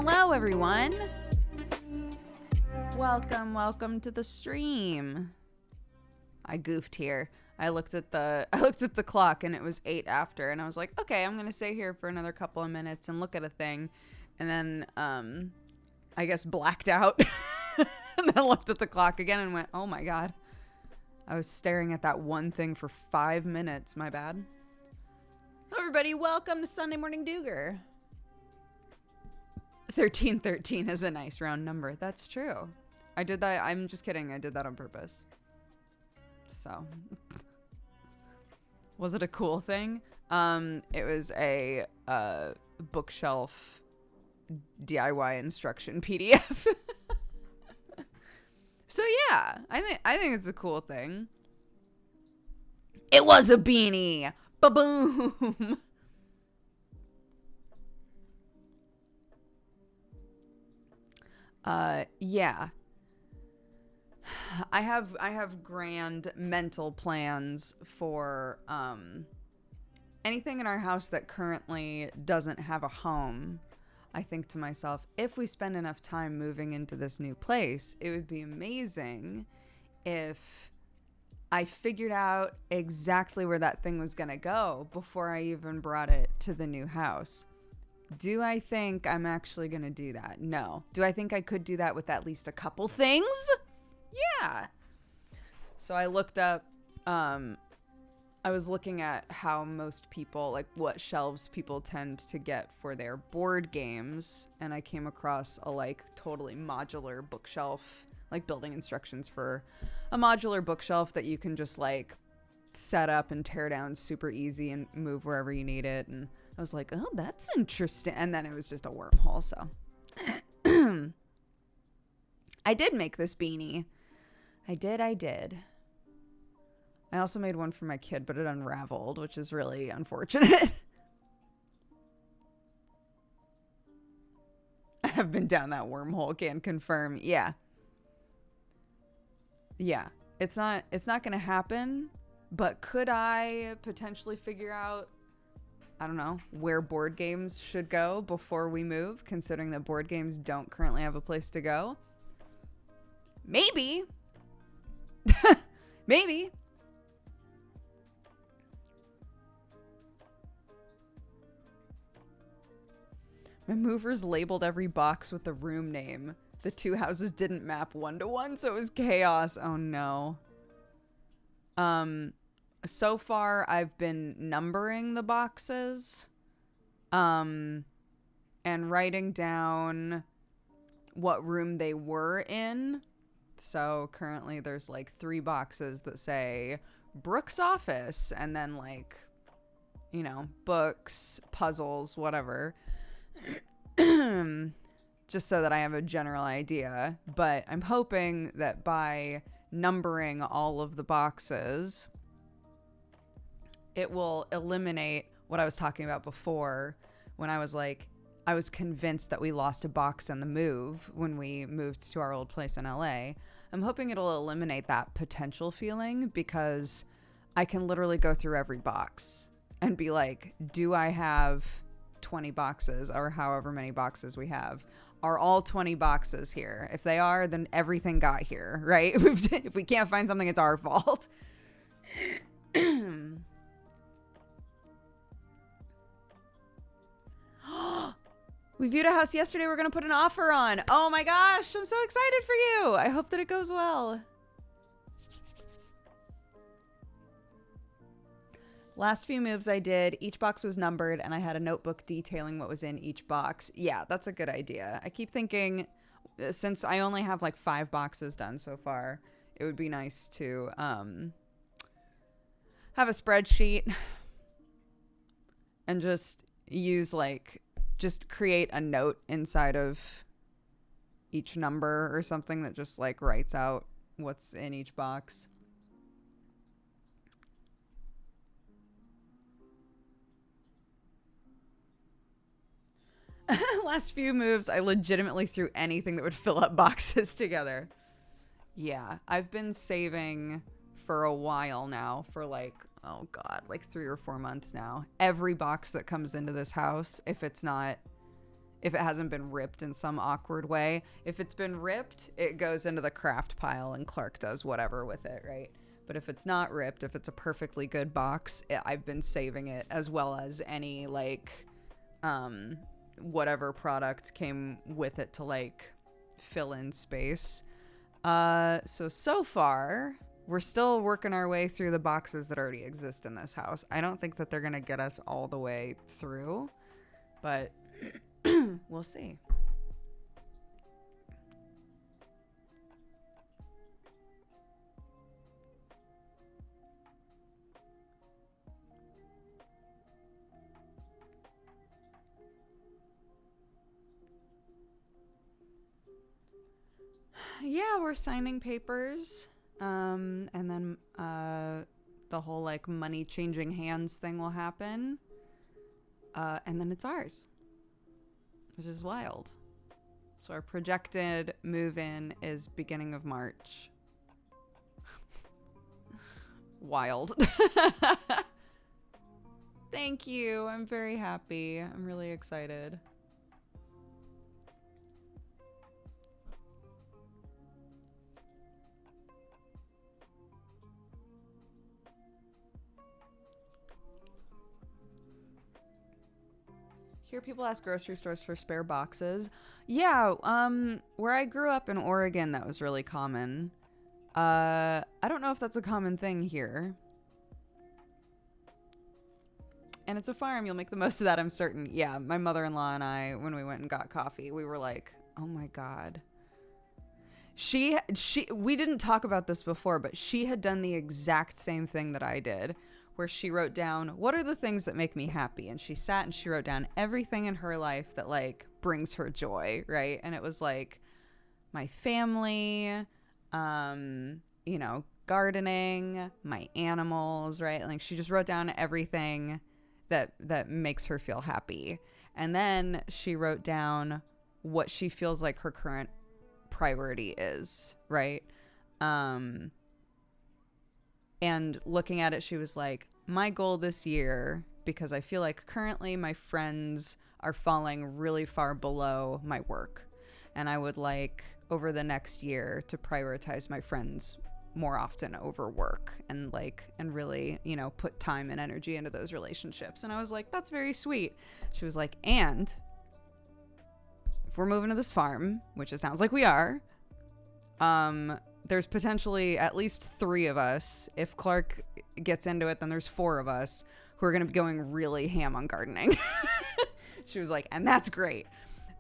Hello, everyone. Welcome to the stream. I goofed here. I looked at the clock and it was 8 after, and I was like, okay, I'm gonna stay here for another couple of minutes and look at a thing, and then I guess blacked out, and then looked at the clock again and went, oh my god, I was staring at that one thing for 5 minutes. My bad. Hello, everybody. Welcome to Sunday Morning Dooger. 1313 is a nice round number. That's true. I did that. I'm just kidding. I did that on purpose. So, was it a cool thing? It was a bookshelf DIY instruction PDF. So yeah, I think it's a cool thing. It was a beanie. Baboon. Yeah. I have grand mental plans for anything in our house that currently doesn't have a home. I think to myself, if we spend enough time moving into this new place, it would be amazing if I figured out exactly where that thing was going to go before I even brought it to the new house. Do I think I'm actually going to do that? No. Do I think I could do that with at least a couple things? Yeah. So I looked up, I was looking at how most people, like what shelves people tend to get for their board games, and I came across a like totally modular bookshelf, like building instructions for a modular bookshelf that you can just like set up and tear down super easy and move wherever you need it. And I was like, oh, that's interesting. And then it was just a wormhole. So I did make this beanie. I did. I also made one for my kid, but it unraveled, which is really unfortunate. I have been down that wormhole, can confirm. Yeah. It's not going to happen, but could I potentially figure out, I don't know, where board games should go before we move, considering that board games don't currently have a place to go? Maybe. Maybe. My movers labeled every box with the room name. The two houses didn't map 1-to-1, so it was chaos. Oh no. So far I've been numbering the boxes, and writing down what room they were in. So currently there's like 3 boxes that say Brooke's office, and then like, you know, books, puzzles, whatever. Just so that I have a general idea. But I'm hoping that by numbering all of the boxes, it will eliminate what I was talking about before when I was like, I was convinced that we lost a box in the move when we moved to our old place in LA. I'm hoping it'll eliminate that potential feeling, because I can literally go through every box and be like, do I have 20 boxes or however many boxes we have? Are all 20 boxes here? If they are, then everything got here, right? If we can't find something, it's our fault. We viewed a house yesterday we're going to put an offer on. Oh my gosh, I'm so excited for you. I hope that it goes well. Last few moves I did, each box was numbered, and I had a notebook detailing what was in each box. Yeah, that's a good idea. I keep thinking, since I only have like 5 boxes done so far, it would be nice to have a spreadsheet and just use like, just create a note inside of each number or something that just like writes out what's in each box. Last few moves, I legitimately threw anything that would fill up boxes together. Yeah, I've been saving for a while now, for like, oh god, like 3 or 4 months now. Every box that comes into this house, if it's not if it hasn't been ripped in some awkward way. If it's been ripped, it goes into the craft pile and Clark does whatever with it, right? But if it's not ripped, if it's a perfectly good box, I've been saving it, as well as any like whatever product came with it to like fill in space. So far we're still working our way through the boxes that already exist in this house. I don't think that they're gonna get us all the way through, but we'll see. Yeah, we're signing papers. And then the whole like money changing hands thing will happen. And then it's ours, which is wild. So our projected move-in is beginning of March. Wild. Thank you. I'm very happy. I'm really excited. Hear people ask grocery stores for spare boxes. Yeah, where I grew up in Oregon, that was really common. I don't know if that's a common thing here. And it's a farm, you'll make the most of that, I'm certain. Yeah, my mother-in-law and I, when we went and got coffee, we were like, oh my God. We didn't talk about this before, but she had done the exact same thing that I did, where she wrote down, what are the things that make me happy? And she sat and she wrote down everything in her life that like brings her joy, right? And it was like my family, you know, gardening, my animals, right? Like she just wrote down everything that makes her feel happy. And then she wrote down what she feels like her current priority is, right? And looking at it, she was like, my goal this year, because I feel like currently my friends are falling really far below my work, and I would like over the next year to prioritize my friends more often over work, and really, you know, put time and energy into those relationships. And I was like, that's very sweet. She was like, and if we're moving to this farm, which it sounds like we are, there's potentially at least 3 of us. If Clark gets into it, then there's 4 of us who are going to be going really ham on gardening. She was like, and that's great.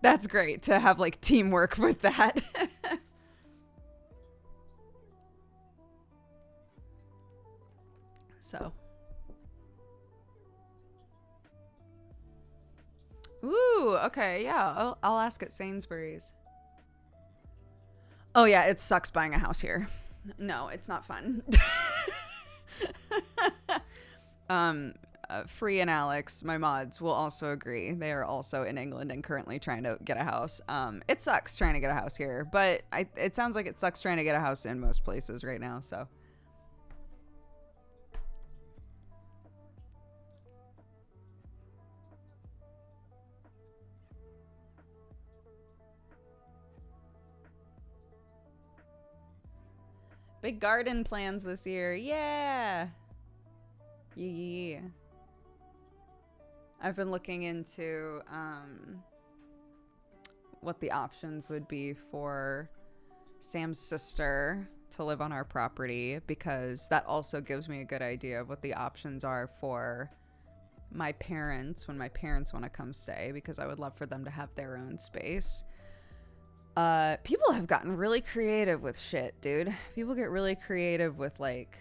That's great to have like teamwork with that. So. Ooh, okay, yeah. I'll ask at Sainsbury's. Oh yeah, it sucks buying a house here. No, it's not fun. Free and Alex, my mods, will also agree. They are also in England and currently trying to get a house. It sucks trying to get a house here, but it sounds like it sucks trying to get a house in most places right now, so. Big garden plans this year. Yeah. Yeah. I've been looking into what the options would be for Sam's sister to live on our property, because that also gives me a good idea of what the options are for my parents when my parents want to come stay, because I would love for them to have their own space. People have gotten really creative with shit, dude. People get really creative with like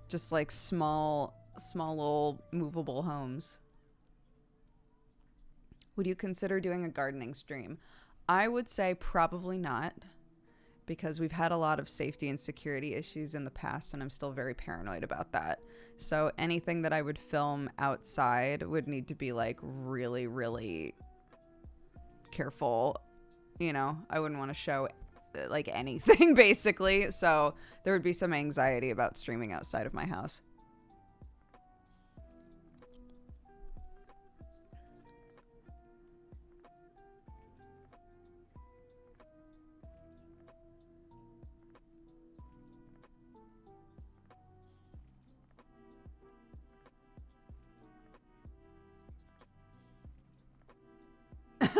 just like small little movable homes. Would you consider doing a gardening stream? I would say probably not, because we've had a lot of safety and security issues in the past, and I'm still very paranoid about that. So anything that I would film outside would need to be like really, really careful. You know, I wouldn't want to show like anything basically. So there would be some anxiety about streaming outside of my house.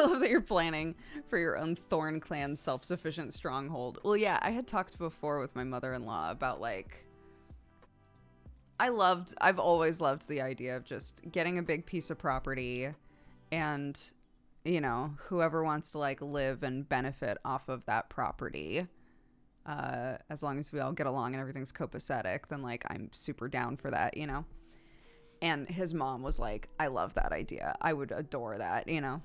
love that you're planning for your own Thorn Clan self-sufficient stronghold. Well, yeah, I had talked before with my mother-in-law about like, I've always loved the idea of just getting a big piece of property and, you know, whoever wants to like live and benefit off of that property, as long as we all get along and everything's copacetic, then like I'm super down for that, you know? And his mom was like, I love that idea. I would adore that, you know?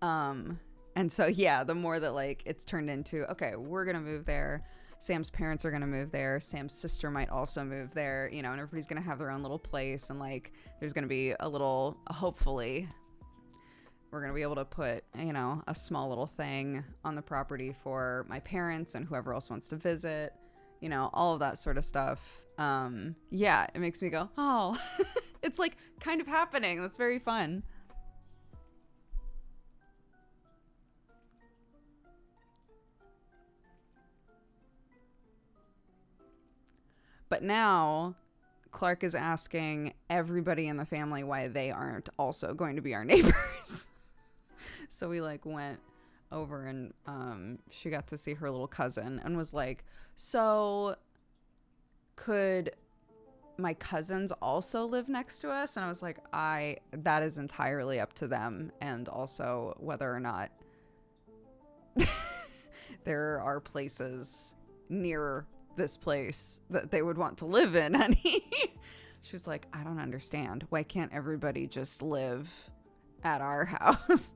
And so, yeah, the more that like it's turned into, okay, we're going to move there. Sam's parents are going to move there. Sam's sister might also move there, you know, and everybody's going to have their own little place. And like, there's going to be a little, hopefully we're going to be able to put, you know, a small little thing on the property for my parents and whoever else wants to visit, you know, all of that sort of stuff. Yeah, it makes me go, oh, it's like kind of happening. That's very fun. But now Clark is asking everybody in the family why they aren't also going to be our neighbors. So we like went over and she got to see her little cousin and was like, so could my cousins also live next to us? And I was like, that is entirely up to them, and also whether or not there are places near this place that they would want to live in, honey. She was like, I don't understand. Why can't everybody just live at our house?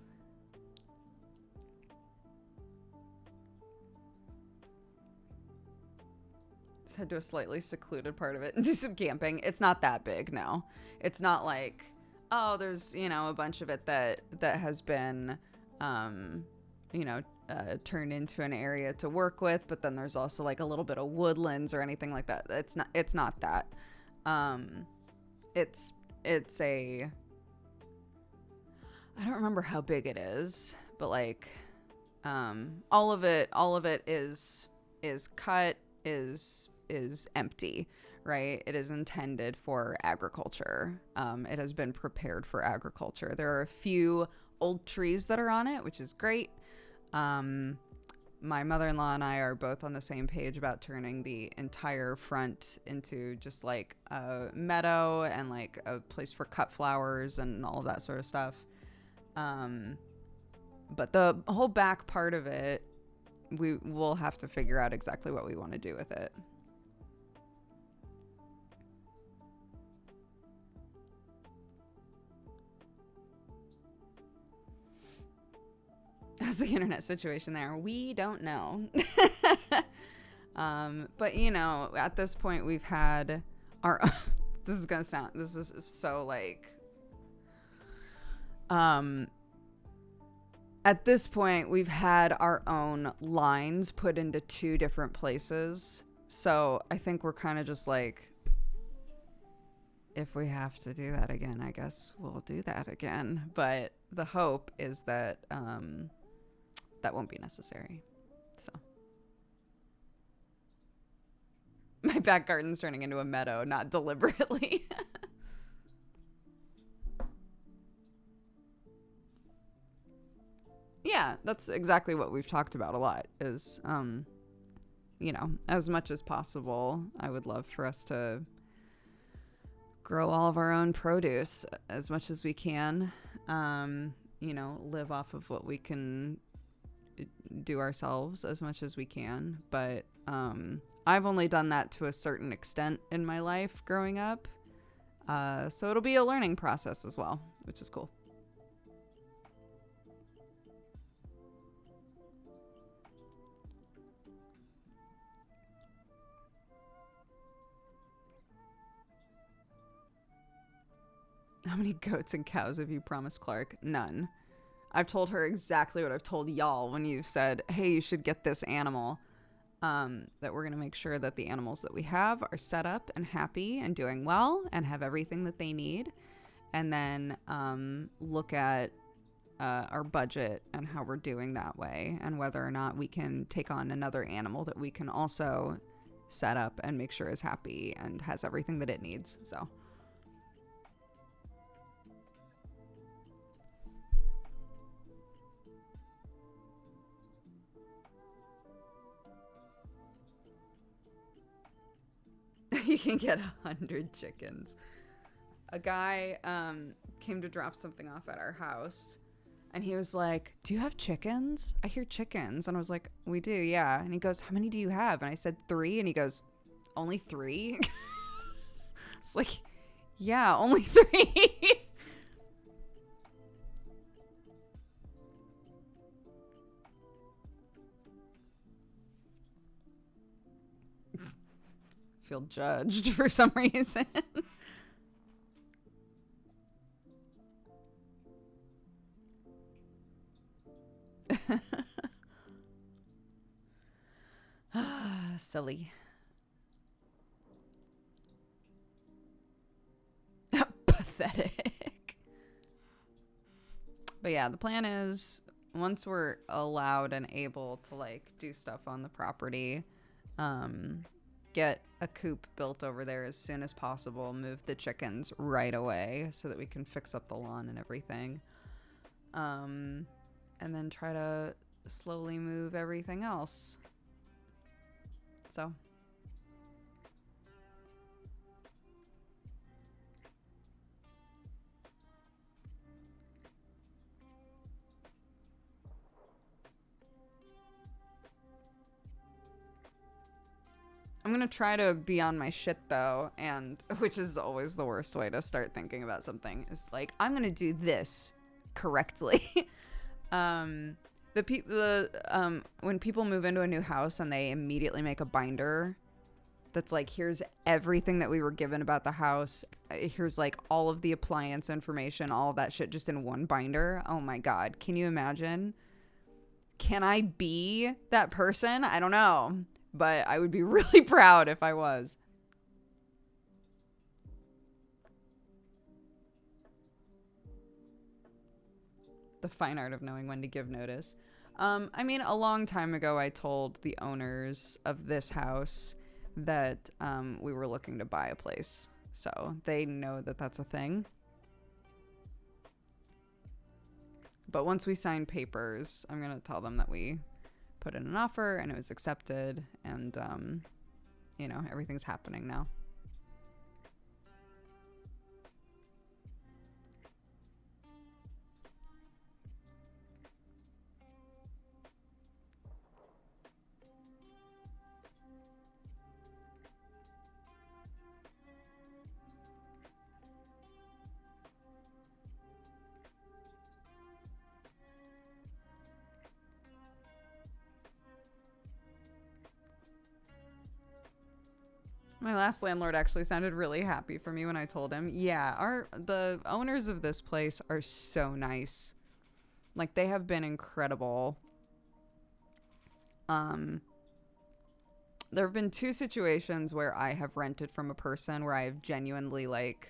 Just head to a slightly secluded part of it and do some camping. It's not that big, no. It's not like, oh, there's, you know, a bunch of it that has been, you know, turned into an area to work with, but then there's also like a little bit of woodlands or anything like that. It's not that. It's a, I don't remember how big it is, but like, all of it is cut, is empty, right? It is intended for agriculture. It has been prepared for agriculture. There are a few old trees that are on it, which is great. My mother-in-law and I are both on the same page about turning the entire front into just like a meadow and like a place for cut flowers and all of that sort of stuff. But the whole back part of it, we will have to figure out exactly what we want to do with it. How's the internet situation there? We don't know. But you know, at this point we've had our this is so like at this point we've had our own lines put into 2 different places. So I think we're kind of just like, if we have to do that again, I guess we'll do that again. But the hope is that that won't be necessary. So my back garden's turning into a meadow, not deliberately. Yeah, that's exactly what we've talked about a lot is, you know, as much as possible, I would love for us to grow all of our own produce as much as we can. You know, live off of what we can do ourselves as much as we can. But I've only done that to a certain extent in my life growing up. So it'll be a learning process as well, which is cool. How many goats and cows have you promised Clark? None. I've told her exactly what I've told y'all when you said, hey, you should get this animal. That we're going to make sure that the animals that we have are set up and happy and doing well and have everything that they need. And then look at our budget and how we're doing that way and whether or not we can take on another animal that we can also set up and make sure is happy and has everything that it needs. So you can get 100 chickens. A guy came to drop something off at our house, and he was like, "Do you have chickens? I hear chickens." And I was like, "We do, yeah." And he goes, "How many do you have?" And I said, 3. And he goes, "Only 3?" It's like, yeah, only 3. Feel judged for some reason. Silly. Pathetic. But yeah, the plan is once we're allowed and able to like do stuff on the property, get a coop built over there as soon as possible, move the chickens right away so that we can fix up the lawn and everything. And then try to slowly move everything else. So I'm gonna try to be on my shit though, and which is always the worst way to start thinking about something, is like, I'm gonna do this correctly. When people move into a new house and they immediately make a binder that's like, here's everything that we were given about the house, here's like all of the appliance information, all of that shit just in one binder. Oh my god, can you imagine? Can I be that person? I don't know, but I would be really proud if I was. The fine art of knowing when to give notice. I mean, a long time ago, I told the owners of this house that we were looking to buy a place. So they know that that's a thing. But once we sign papers, I'm going to tell them that we put in an offer and it was accepted, and, everything's happening now. My last landlord actually sounded really happy for me when I told him. Yeah, the owners of this place are so nice. Like, they have been incredible. There have been 2 situations where I have rented from a person where I have genuinely, like,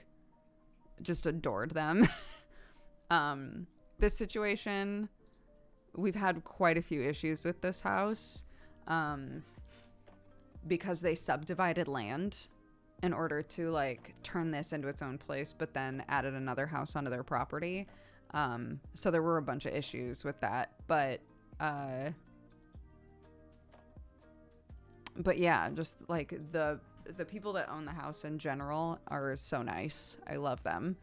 just adored them. This situation, we've had quite a few issues with this house. Because they subdivided land in order to like turn this into its own place, but then added another house onto their property. So there were a bunch of issues with that, but yeah, just like the people that own the house in general are so nice. I love them.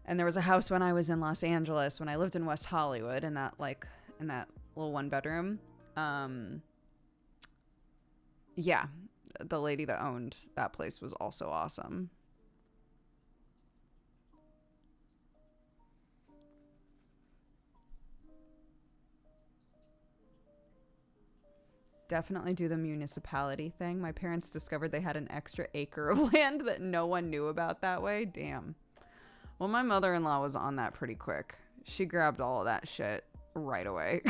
And there was a house when I was in Los Angeles, when I lived in West Hollywood, in that little 1-bedroom. Yeah, the lady that owned that place was also awesome. Definitely do the municipality thing. My parents discovered they had an extra acre of land that no one knew about that way. Damn. Well, my mother-in-law was on that pretty quick. She grabbed all of that shit right away.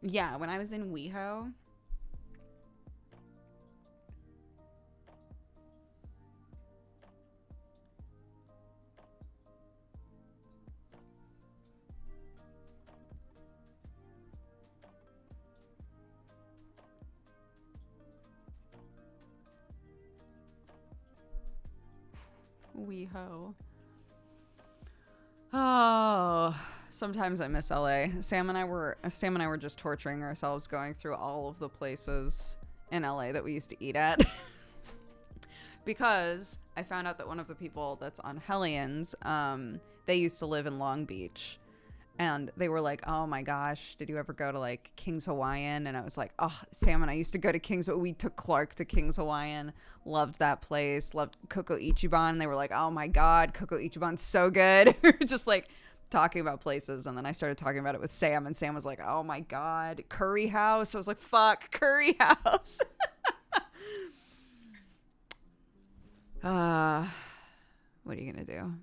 Yeah, when I was in WeHo. WeHo. Oh, sometimes I miss LA. Sam and I were just torturing ourselves going through all of the places in LA that we used to eat at. Because I found out that one of the people that's on Hellions, they used to live in Long Beach. And they were like, oh my gosh, did you ever go to like King's Hawaiian? And I was like, oh, Sam and I used to go to King's. We took Clark to King's Hawaiian. Loved that place. Loved Coco Ichiban. They were like, oh my God, Coco Ichiban's so good. We were just like talking about places. And then I started talking about it with Sam. And Sam was like, oh my God, Curry House. I was like, fuck, Curry House. What are you going to do?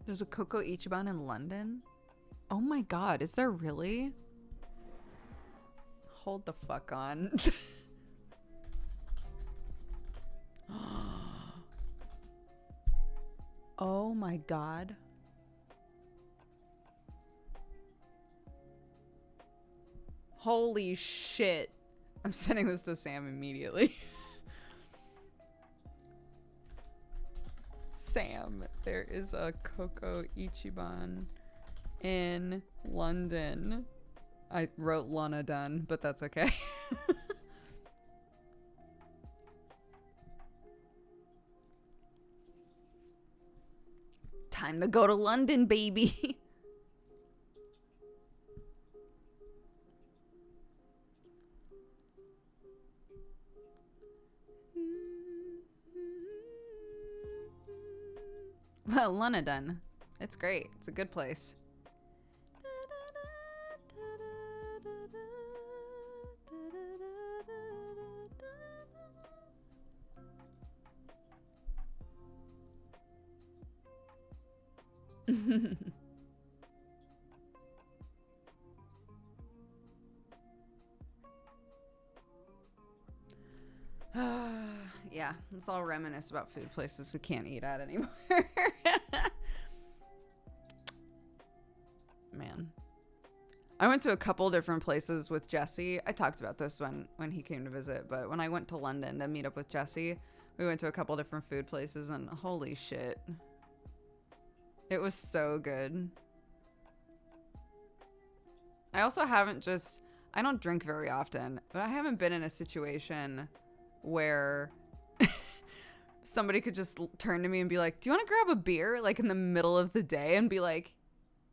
There's a Coco Ichiban in London? Oh my God, is there really? Hold the fuck on. Oh my God. Holy shit. I'm sending this to Sam immediately. Sam, there is a Coco Ichiban in London. I wrote Lana Dunn, but that's okay. Time to go to London, baby. Well, London. It's great. It's a good place. Yeah, let's all reminisce about food places we can't eat at anymore. Man. I went to a couple different places with Jesse. I talked about this when he came to visit, but when I went to London to meet up with Jesse, we went to a couple different food places and holy shit. It was so good. I also I don't drink very often, but I haven't been in a situation where somebody could just turn to me and be like, do you want to grab a beer? Like in the middle of the day and be like,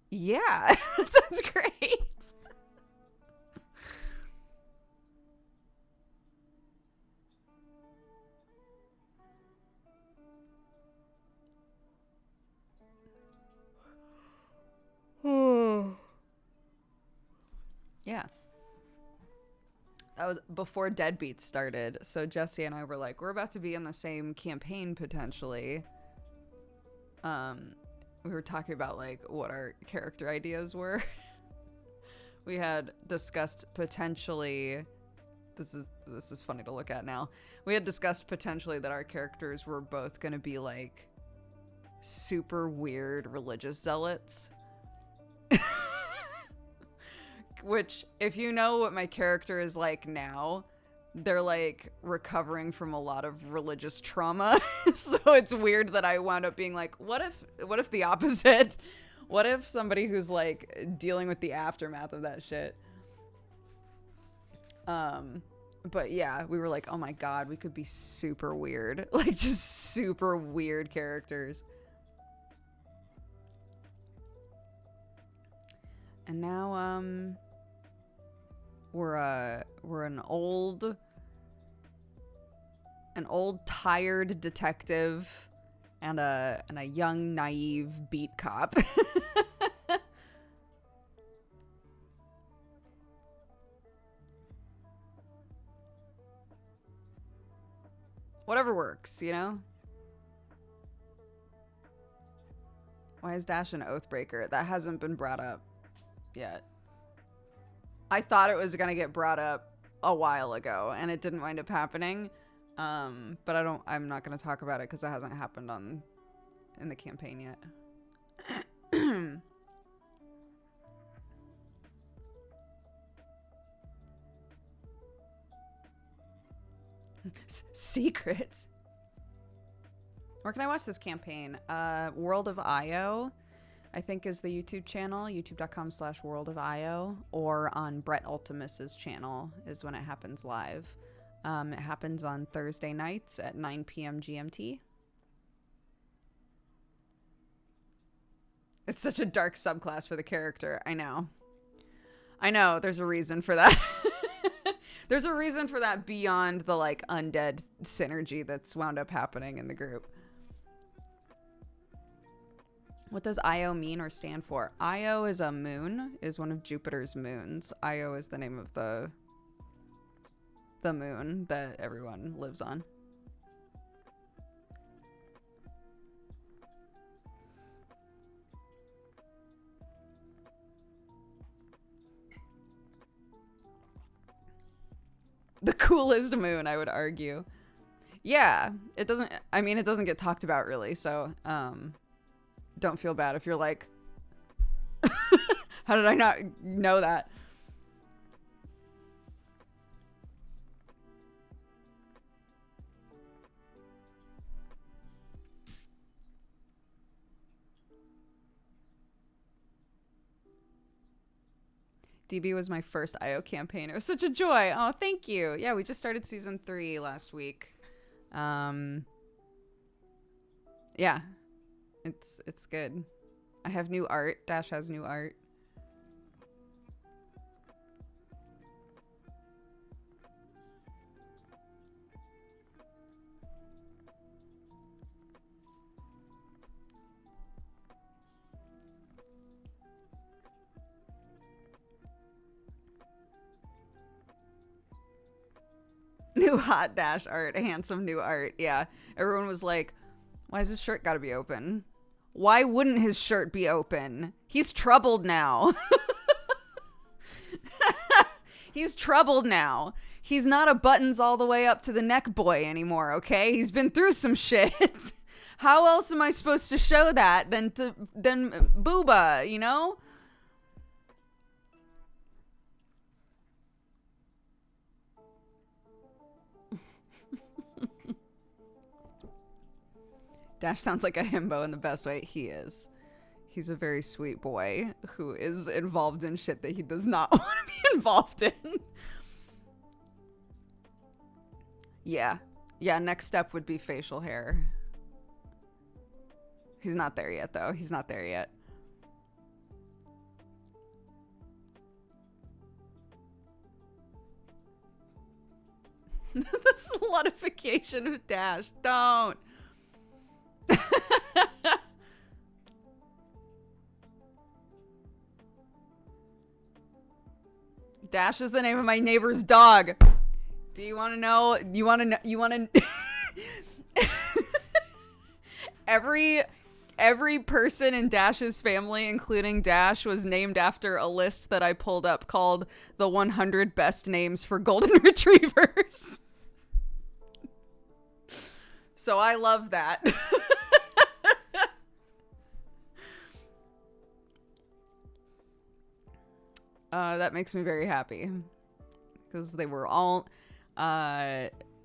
yeah, that sounds great. Yeah. That was before Deadbeats started. So Jesse and I were like, we're about to be in the same campaign potentially. We were talking about like what our character ideas were. We had discussed potentially, this is funny to look at now. We had discussed potentially that our characters were both going to be like super weird religious zealots. Which, if you know what my character is like now, they're like recovering from a lot of religious trauma. So it's weird that I wound up being like, what if the opposite? What if somebody who's like dealing with the aftermath of that shit? But yeah, we were like, oh my God, we could be super weird. Like just super weird characters. And now, we're an old tired detective and a young naive beat cop. Whatever works, you know? Why is Dash an oathbreaker? That hasn't been brought up yet. I thought it was going to get brought up a while ago, and it didn't wind up happening. But I'm not going to talk about it because it hasn't happened in the campaign yet. Secrets. Where can I watch this campaign? World of IO, I think, is the YouTube channel, youtube.com/World of IO, or on Brett Ultimus's channel is when it happens live. It happens on Thursday nights at 9 p.m. GMT. It's such a dark subclass for the character. I know. There's a reason for that. There's a reason for that beyond the, like, undead synergy that's wound up happening in the group. What does Io mean or stand for? Io is a moon, is one of Jupiter's moons. Io is the name of the moon that everyone lives on. The coolest moon, I would argue. Yeah, it doesn't get talked about really, so don't feel bad if you're like, how did I not know that? DB was my first IO campaign. It was such a joy. Oh, thank you. Yeah, we just started season 3 last week. Yeah, it's good. I have new art. Dash has new art. New hot Dash art, handsome new art. Yeah, everyone was like, why has his shirt gotta be open? Why wouldn't his shirt be open? He's troubled now. He's troubled now. He's not a buttons all the way up to the neck boy anymore, okay? He's been through some shit. How else am I supposed to show that than booba, you know? Dash sounds like a himbo in the best way. He is. He's a very sweet boy who is involved in shit that he does not want to be involved in. Yeah. Yeah, next step would be facial hair. He's not there yet, though. He's not there yet. The slutification of Dash. Don't. Dash is the name of my neighbor's dog. Do you want to know? You want to Every person in Dash's family, including Dash, was named after a list that I pulled up called the 100 best names for golden retrievers. So I love that. That makes me very happy because they were all,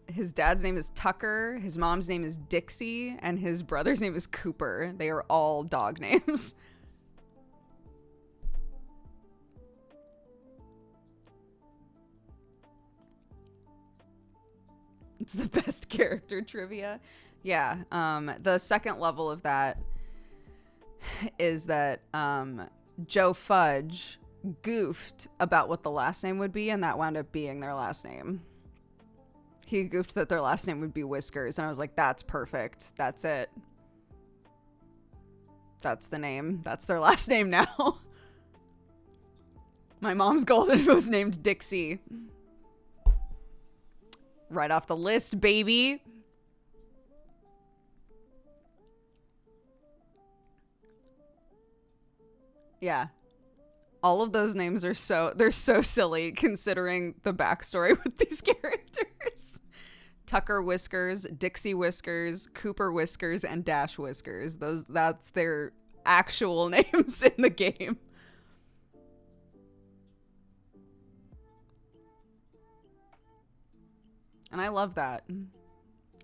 his dad's name is Tucker, his mom's name is Dixie, and his brother's name is Cooper. They are all dog names. It's the best character trivia. Yeah. The second level of that is that Joe Fudge goofed about what the last name would be, and that wound up being their last name. He goofed that their last name would be Whiskers, and I was like, that's perfect. That's it. That's the name. That's their last name now. My mom's golden was named Dixie. Right off the list, baby. Yeah. All of those names are they're so silly considering the backstory with these characters. Tucker Whiskers, Dixie Whiskers, Cooper Whiskers, and Dash Whiskers. That's their actual names in the game. And I love that.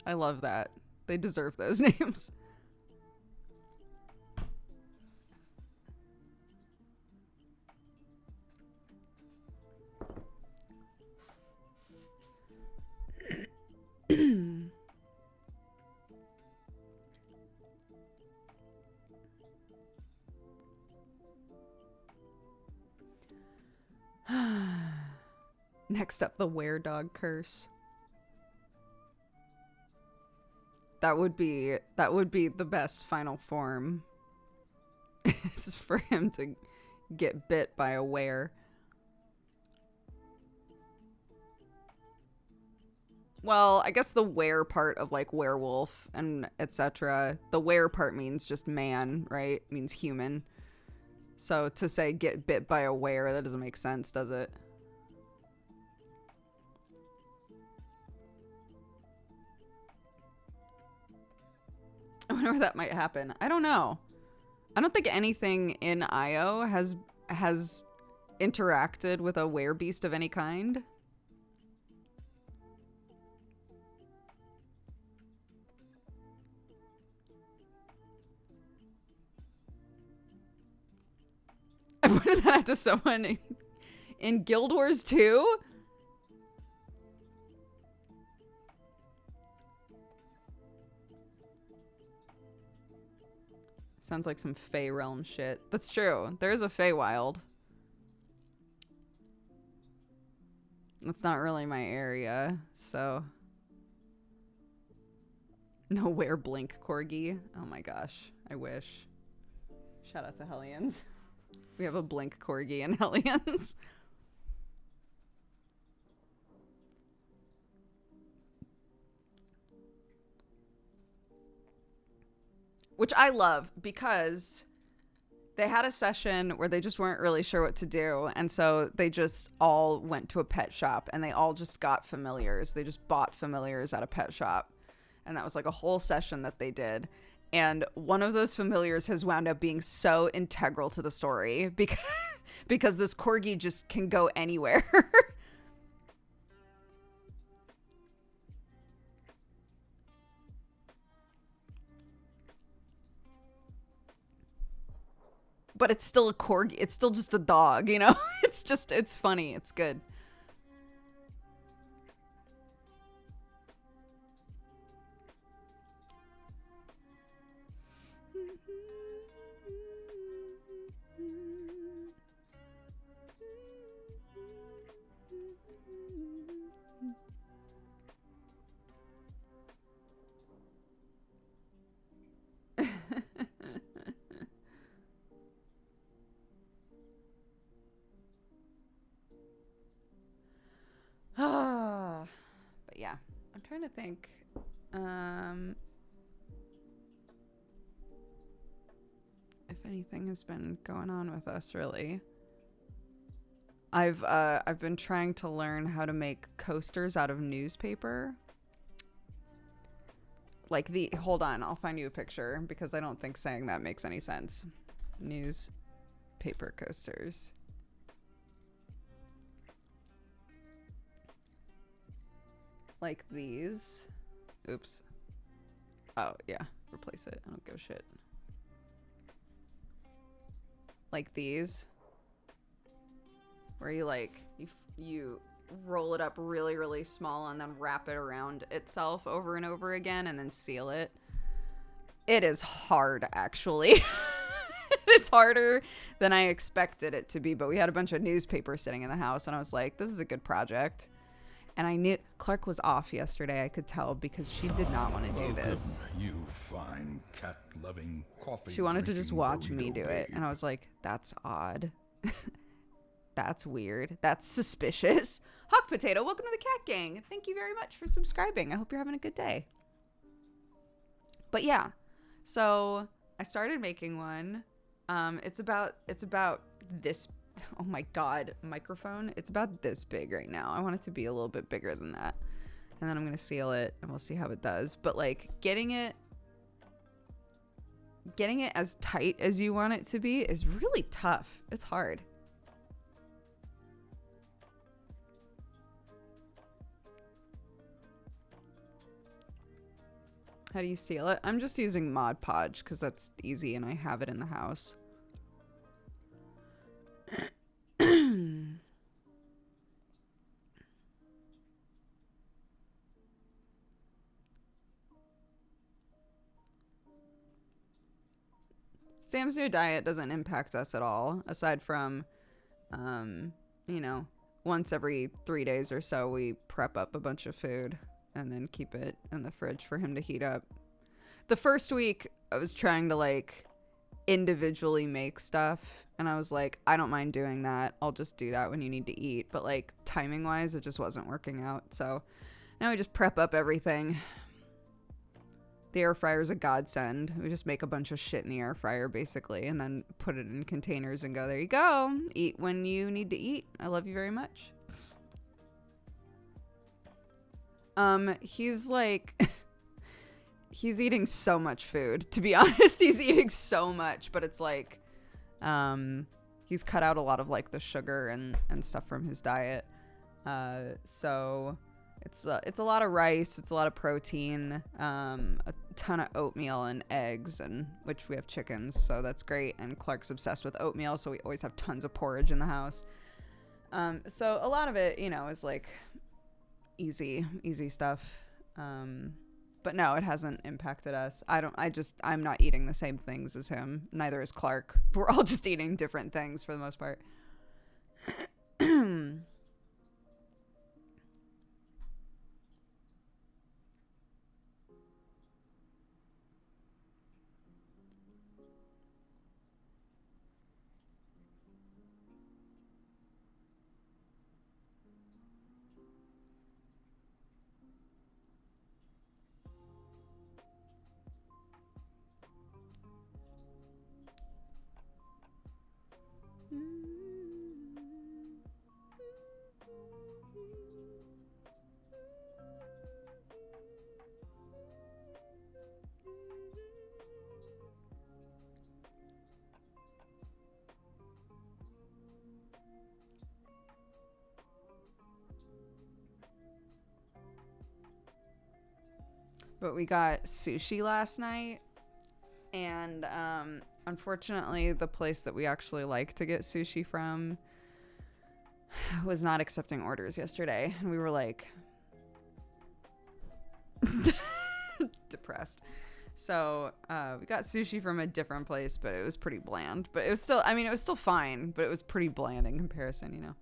I love that. They deserve those names. Next up, the were-dog curse. That would be the best final form. It's for him to get bit by a were. Well, I guess the were part of like werewolf and etc. The were part means just man, right? Means human. So to say get bit by a were, that doesn't make sense, does it? I wonder where that might happen. I don't know. I don't think anything in IO has interacted with a werebeast of any kind. I pointed that out to someone in Guild Wars 2. Sounds like some Fey realm shit. That's true. There is a Feywild. That's not really my area, so. No were-blink corgi. Oh my gosh. I wish. Shout out to Hellions. We have a blink corgi in Hellions. Which I love because they had a session where they just weren't really sure what to do. And so they just all went to a pet shop and they all just got familiars. They just bought familiars at a pet shop. And that was like a whole session that they did. And one of those familiars has wound up being so integral to the story because this corgi just can go anywhere. But it's still a corgi. It's still just a dog, you know? It's funny. It's good. But yeah, I'm trying to think. If anything has been going on with us, really. I've been trying to learn how to make coasters out of newspaper. Like hold on, I'll find you a picture because I don't think saying that makes any sense. Newspaper coasters. Like these. Oops. Oh, yeah. Replace it. I don't give a shit. Like these. Where you like, you roll it up really, really small and then wrap it around itself over and over again and then seal it. It is hard, actually. It's harder than I expected it to be, but we had a bunch of newspaper sitting in the house and I was like, this is a good project. And I knew Clark was off yesterday. I could tell because she did not want to do this. You fine cat-loving coffee. She wanted to just watch me do it. And I was like, that's odd. That's weird. That's suspicious. Hawk Potato, welcome to the Cat Gang. Thank you very much for subscribing. I hope you're having a good day. But yeah, so I started making one. It's about this oh my God, microphone. It's about this big right now. I want it to be a little bit bigger than that. And then I'm going to seal it and we'll see how it does. But like getting it as tight as you want it to be is really tough. It's hard. How do you seal it? I'm just using Mod Podge because that's easy and I have it in the house. Sam's new diet doesn't impact us at all, aside from, you know, once every 3 days or so, we prep up a bunch of food and then keep it in the fridge for him to heat up. The first week, I was trying to, like, individually make stuff, and I was like, I don't mind doing that. I'll just do that when you need to eat. But, like, timing-wise, it just wasn't working out. So now we just prep up everything. The air fryer is a godsend. We just make a bunch of shit in the air fryer, basically, and then put it in containers and go, there you go. Eat when you need to eat. I love you very much. He's like... he's eating so much food. To be honest, he's eating so much. But it's like... he's cut out a lot of, like, the sugar and stuff from his diet. So... It's a lot of rice, it's a lot of protein, a ton of oatmeal and eggs, and which we have chickens, so that's great. And Clark's obsessed with oatmeal, so we always have tons of porridge in the house. So a lot of it, you know, is like easy stuff. But no, it hasn't impacted us. I'm not eating the same things as him. Neither is Clark. We're all just eating different things for the most part. But we got sushi last night, and unfortunately the place that we actually like to get sushi from was not accepting orders yesterday, and we were like depressed. So we got sushi from a different place, but it was pretty bland. But it was still, I mean, it was still fine, but it was pretty bland in comparison, you know.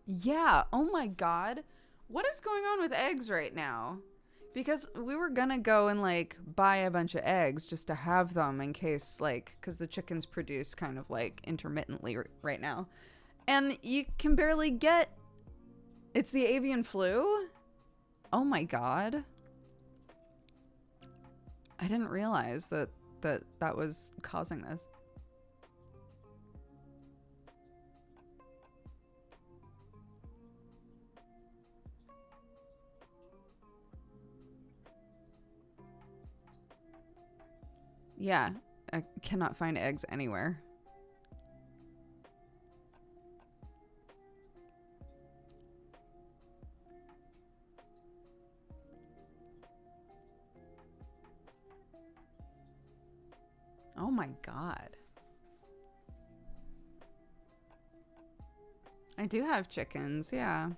Yeah, oh my God. What is going on with eggs right now? Because we were gonna go and, like, buy a bunch of eggs just to have them in case, like, because the chickens produce kind of, like, intermittently right now. And you can barely get... It's the avian flu? Oh my God. I didn't realize that was causing this. Yeah, I cannot find eggs anywhere. Oh my God. I do have chickens, yeah.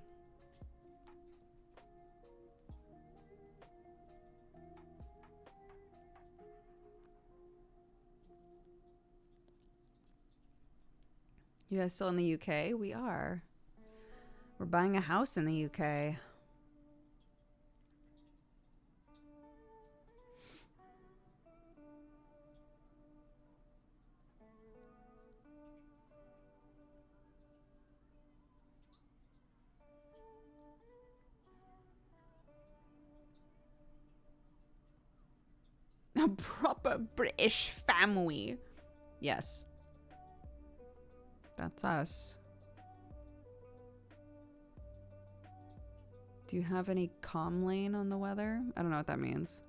You guys still in the UK? We are. We're buying a house in the UK. A proper British family. Yes. That's us. Do you have any calm lane on the weather? I don't know what that means.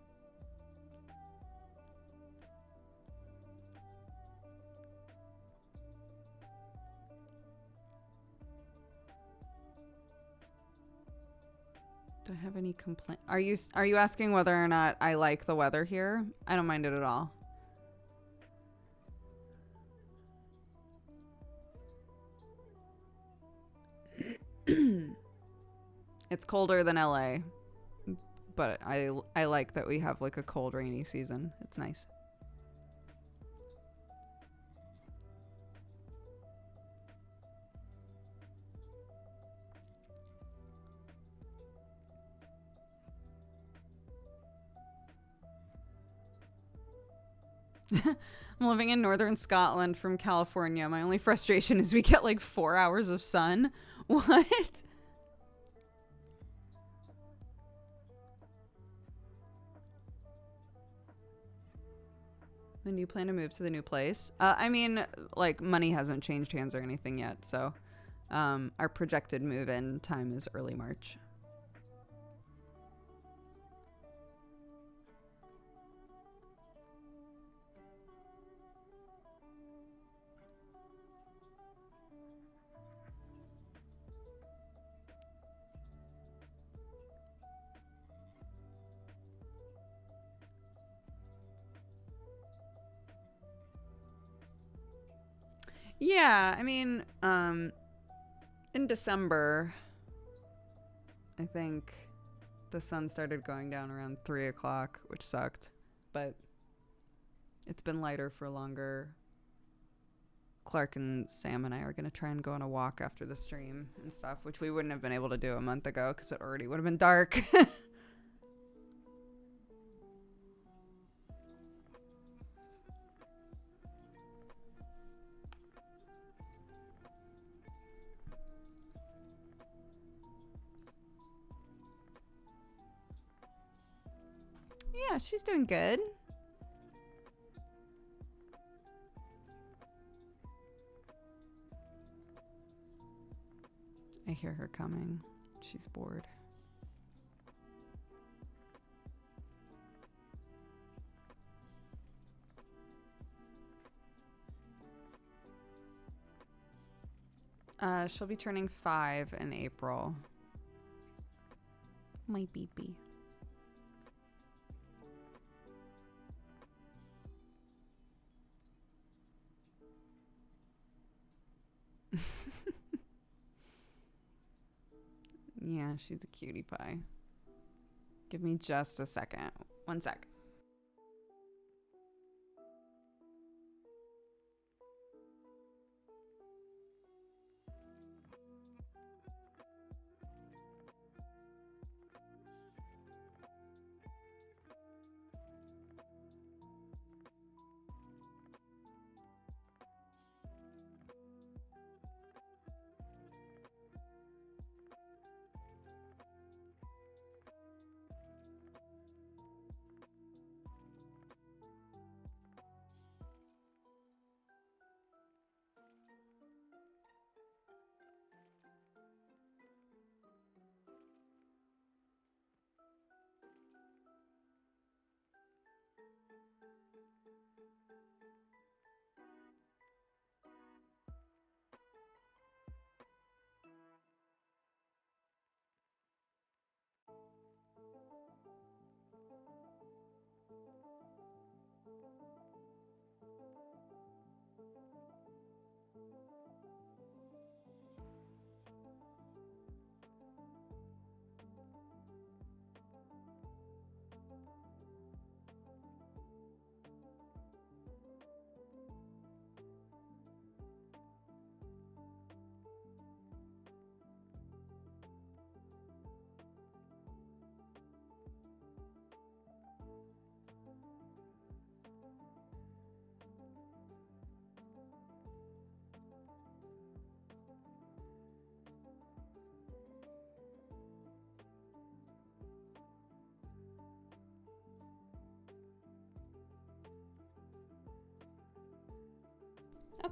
Do I have any complaint? Are you asking whether or not I like the weather here? I don't mind it at all. It's colder than LA, but I like that we have like a cold, rainy season. It's nice. I'm living in northern Scotland from California. My only frustration is we get like 4 hours of sun. What? When do you plan to move to the new place? I mean, like, money hasn't changed hands or anything yet, so our projected move-in time is early March. Yeah, I mean, in December, I think the sun started going down around 3 o'clock, which sucked, but it's been lighter for longer. Clark and Sam and I are going to try and go on a walk after the stream and stuff, which we wouldn't have been able to do a month ago because it already would have been dark. Yeah, she's doing good. I hear her coming. She's bored. She'll be turning 5 in April. My BB. Yeah, she's a cutie pie. Give me just a second. 1 sec.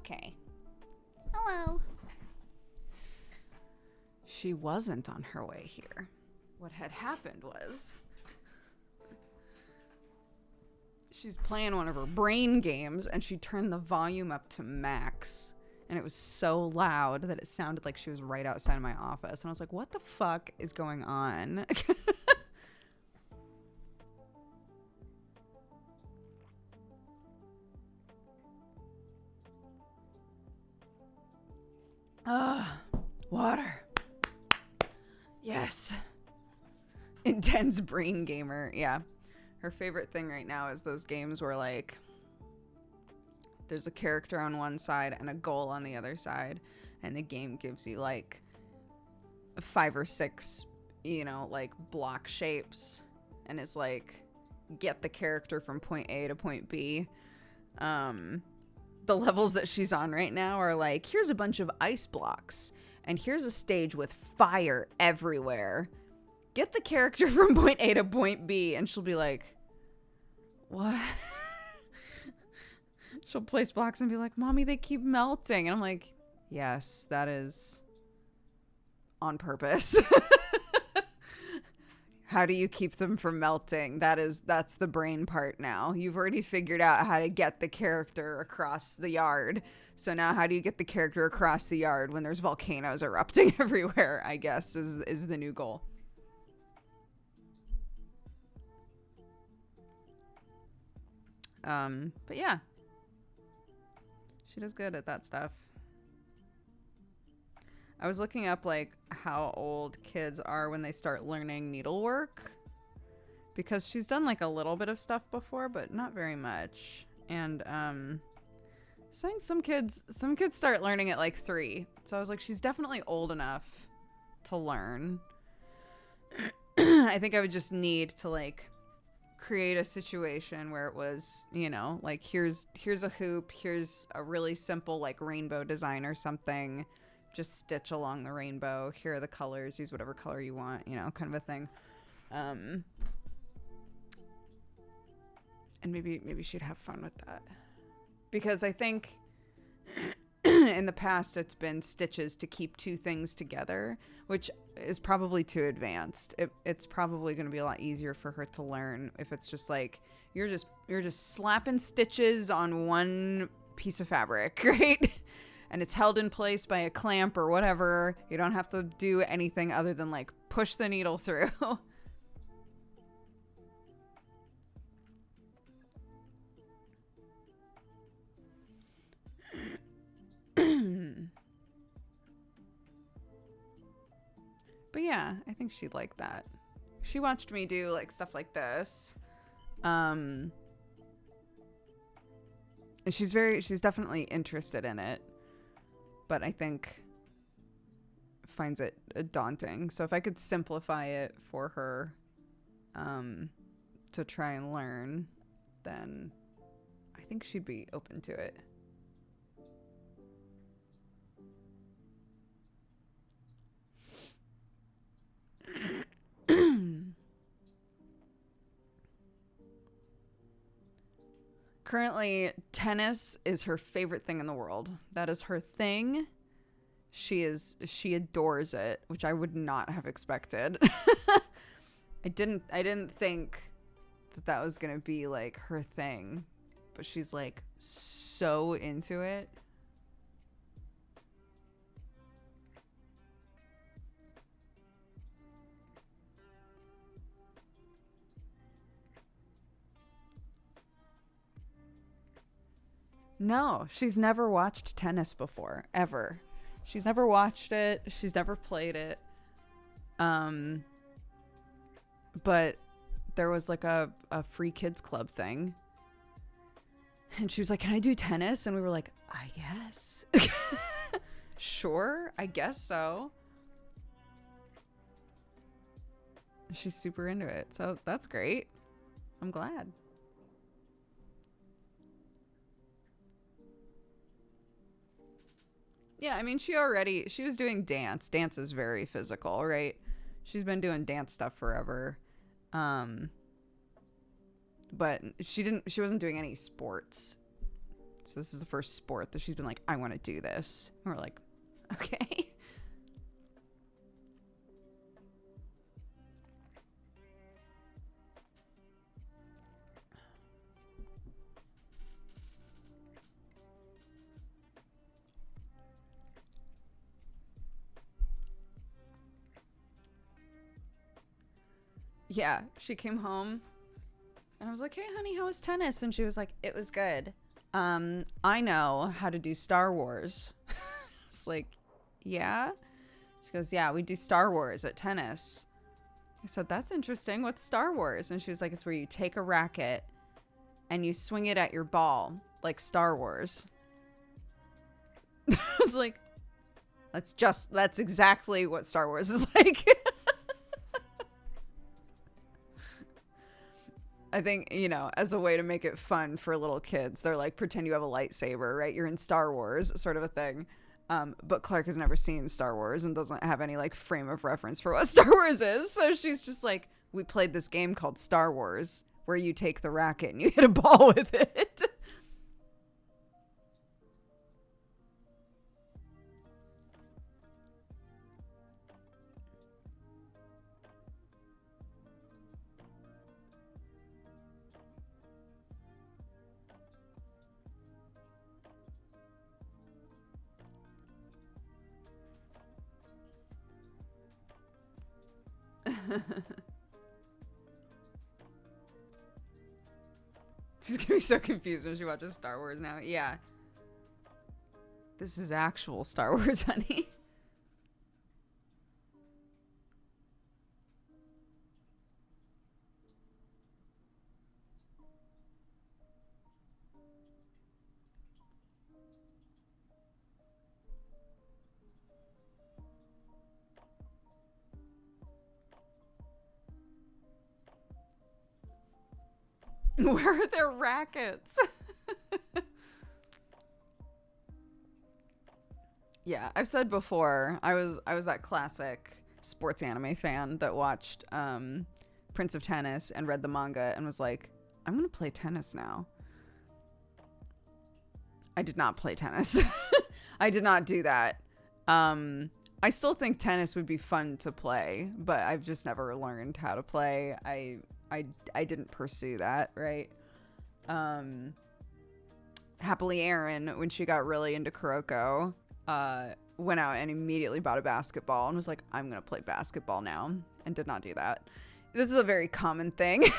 Okay. Hello. She wasn't on her way here. What had happened was she's playing one of her brain games and she turned the volume up to max. And it was so loud that it sounded like she was right outside of my office. And I was like, what the fuck is going on? Water. Yes. Intense brain gamer. Yeah. Her favorite thing right now is those games where, like, there's a character on one side and a goal on the other side. And the game gives you, like, 5 or 6, like, block shapes. And it's like, get the character from point A to point B. The levels that she's on right now are like, here's a bunch of ice blocks. And here's a stage with fire everywhere. Get the character from point A to point B. And she'll be like, what? She'll place blocks and be like, Mommy, they keep melting. And I'm like, yes, that is on purpose. How do you keep them from melting? That's the brain part now. You've already figured out how to get the character across the yard. So now how do you get the character across the yard when there's volcanoes erupting everywhere, I guess, is the new goal. But yeah. She does good at that stuff. I was looking up, like, how old kids are when they start learning needlework. Because she's done, like, a little bit of stuff before, but not very much. And, saying some kids start learning at, like, 3. So I was like, she's definitely old enough to learn. I think I would just need to, like, create a situation where it was, like, here's a hoop, here's a really simple, like, rainbow design or something. Just stitch along the rainbow. Here are the colors. Use whatever color you want, kind of a thing. And maybe she'd have fun with that. Because I think in the past it's been stitches to keep 2 things together, which is probably too advanced. It's probably going to be a lot easier for her to learn if it's just like you're just slapping stitches on one piece of fabric, right? And it's held in place by a clamp or whatever. You don't have to do anything other than, like, push the needle through. But yeah, I think she'd like that. She watched me do, like, stuff like this. She's definitely interested in it. But I think finds it daunting. So if I could simplify it for her to try and learn, then I think she'd be open to it. Currently, tennis is her favorite thing in the world. That is her thing. She adores it, which I would not have expected. I didn't think that was going to be, like, her thing, but she's, like, so into it. No, she's never watched tennis before, ever. She's never watched it. She's never played it. But there was, like, a free kids club thing. And she was like, can I do tennis? And we were like, I guess. Sure, I guess so. She's super into it. So that's great. I'm glad. Yeah, I mean, she was doing dance. Dance is very physical, right? She's been doing dance stuff forever. But she wasn't doing any sports So this is the first sport that she's been like, I want to do this. And we're like, okay. Yeah, she came home and I was like, hey, honey, how was tennis? And she was like, it was good. I know how to do Star Wars. It's like, yeah? She goes, yeah, we do Star Wars at tennis. I said, that's interesting. What's Star Wars? And she was like, it's where you take a racket and you swing it at your ball like Star Wars. I was like, that's exactly what Star Wars is like. I think, you know, as a way to make it fun for little kids, they're like, pretend you have a lightsaber, right? You're in Star Wars, sort of a thing. But Clark has never seen Star Wars and doesn't have any like frame of reference for what Star Wars is. So she's just like, we played this game called Star Wars where you take the racket and you hit a ball with it. She's gonna be so confused when she watches Star Wars now. Yeah. This is actual Star Wars, honey. Where are their rackets? Yeah, I've said before, I was that classic sports anime fan that watched Prince of Tennis and read the manga and was like, I'm gonna play tennis now. I did not play tennis. I did not do that. I still think tennis would be fun to play, but I've just never learned how to play. I didn't pursue that, right? Happily Erin, when she got really into Kuroko, went out and immediately bought a basketball and was like, I'm gonna play basketball now, and did not do that. This is a very common thing.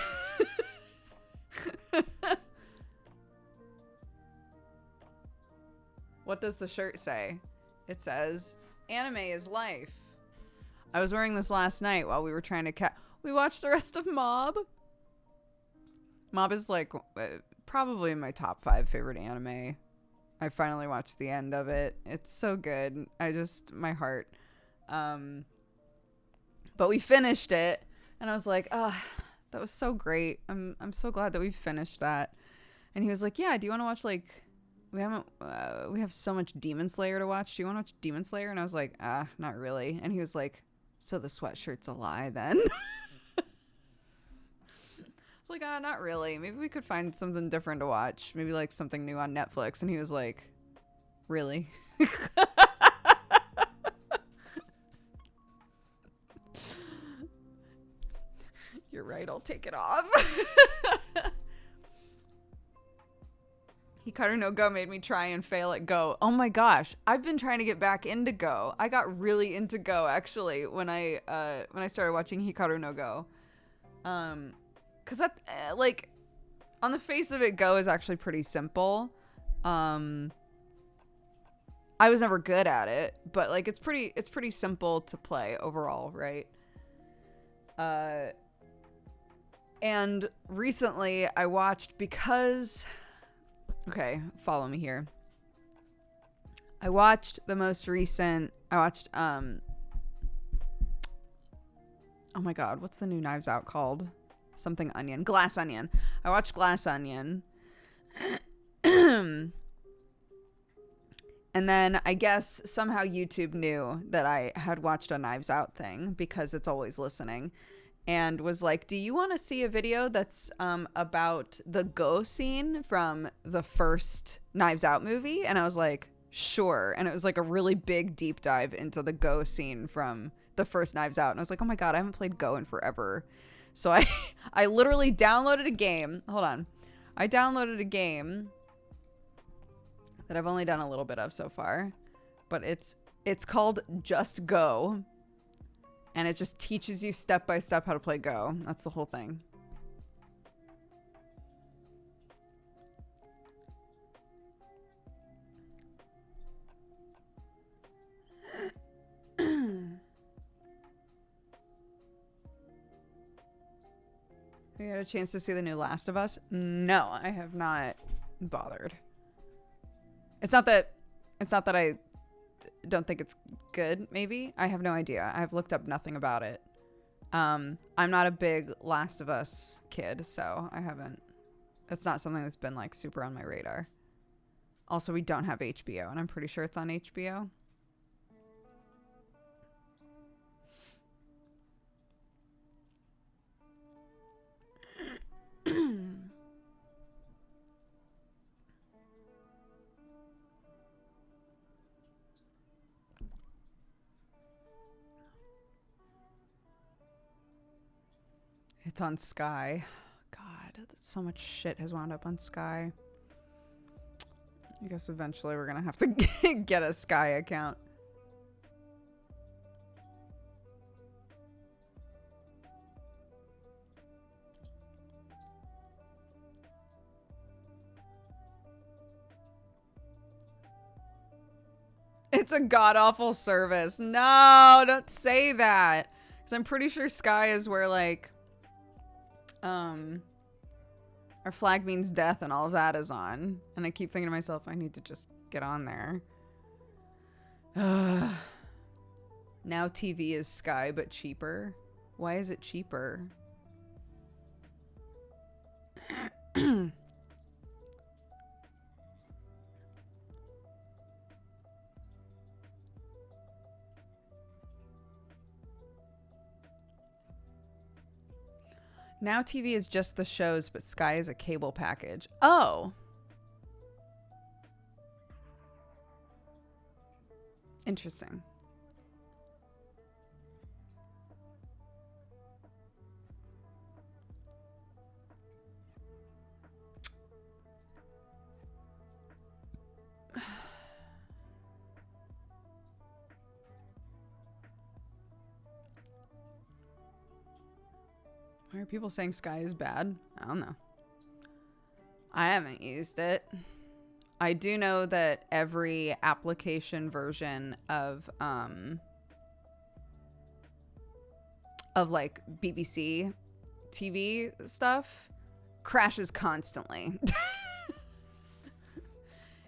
What does the shirt say? It says, anime is life. I was wearing this last night while we were trying to we watched the rest of Mob. Mob is like probably my top 5 favorite anime. I finally watched the end of it. It's so good. My heart. But we finished it and I was like, that was so great. I'm so glad that we finished that. And he was like, yeah, do you want to watch like, we have so much Demon Slayer to watch. Do you want to watch Demon Slayer? And I was like, not really. And he was like, so the sweatshirt's a lie then? I was like, not really. Maybe we could find something different to watch. Maybe like something new on Netflix. And he was like, really? You're right. I'll take it off. Hikaru no Go made me try and fail at Go. Oh my gosh. I've been trying to get back into Go. I got really into Go actually when I started watching Hikaru no Go. Cause that like on the face of it, Go is actually pretty simple. I was never good at it, but like it's pretty simple to play overall, right? And recently I watched okay, follow me here. I watched oh my god, what's the new Knives Out called? Something Onion. Glass Onion. I watched Glass Onion. And then I guess somehow YouTube knew that I had watched a Knives Out thing because it's always listening. and was like, do you want to see a video that's about the go scene from the first Knives Out movie? And I was like, sure. And it was like a really big deep dive into the go scene from the first Knives Out. And I was like, oh my God, I haven't played Go in forever. So I literally downloaded a game. Hold on. I downloaded a game that I've only done a little bit of so far, but it's called Just Go. And it just teaches you step by step how to play Go. That's the whole thing. Have you had a chance to see the new Last of Us? No, I have not bothered. It's not that I don't think it's good, maybe. I have no idea. I've looked up nothing about it. I'm not a big Last of Us kid, so I haven't. It's not something that's been like super on my radar. Also, we don't have HBO, and I'm pretty sure it's on HBO. It's on Sky. God, so much shit has wound up on Sky. I guess eventually we're gonna have to get a Sky account. It's a god-awful service. No, don't say that. Because I'm pretty sure Sky is where, like, our flag means death and all of that is on. And I keep thinking to myself, I need to just get on there. Now TV is Sky, but cheaper. Why is it cheaper? Now TV is just the shows, but Sky is a cable package. Oh. Interesting. Why are people saying Sky is bad? I don't know. I haven't used it. I do know that every application version of like BBC TV stuff crashes constantly.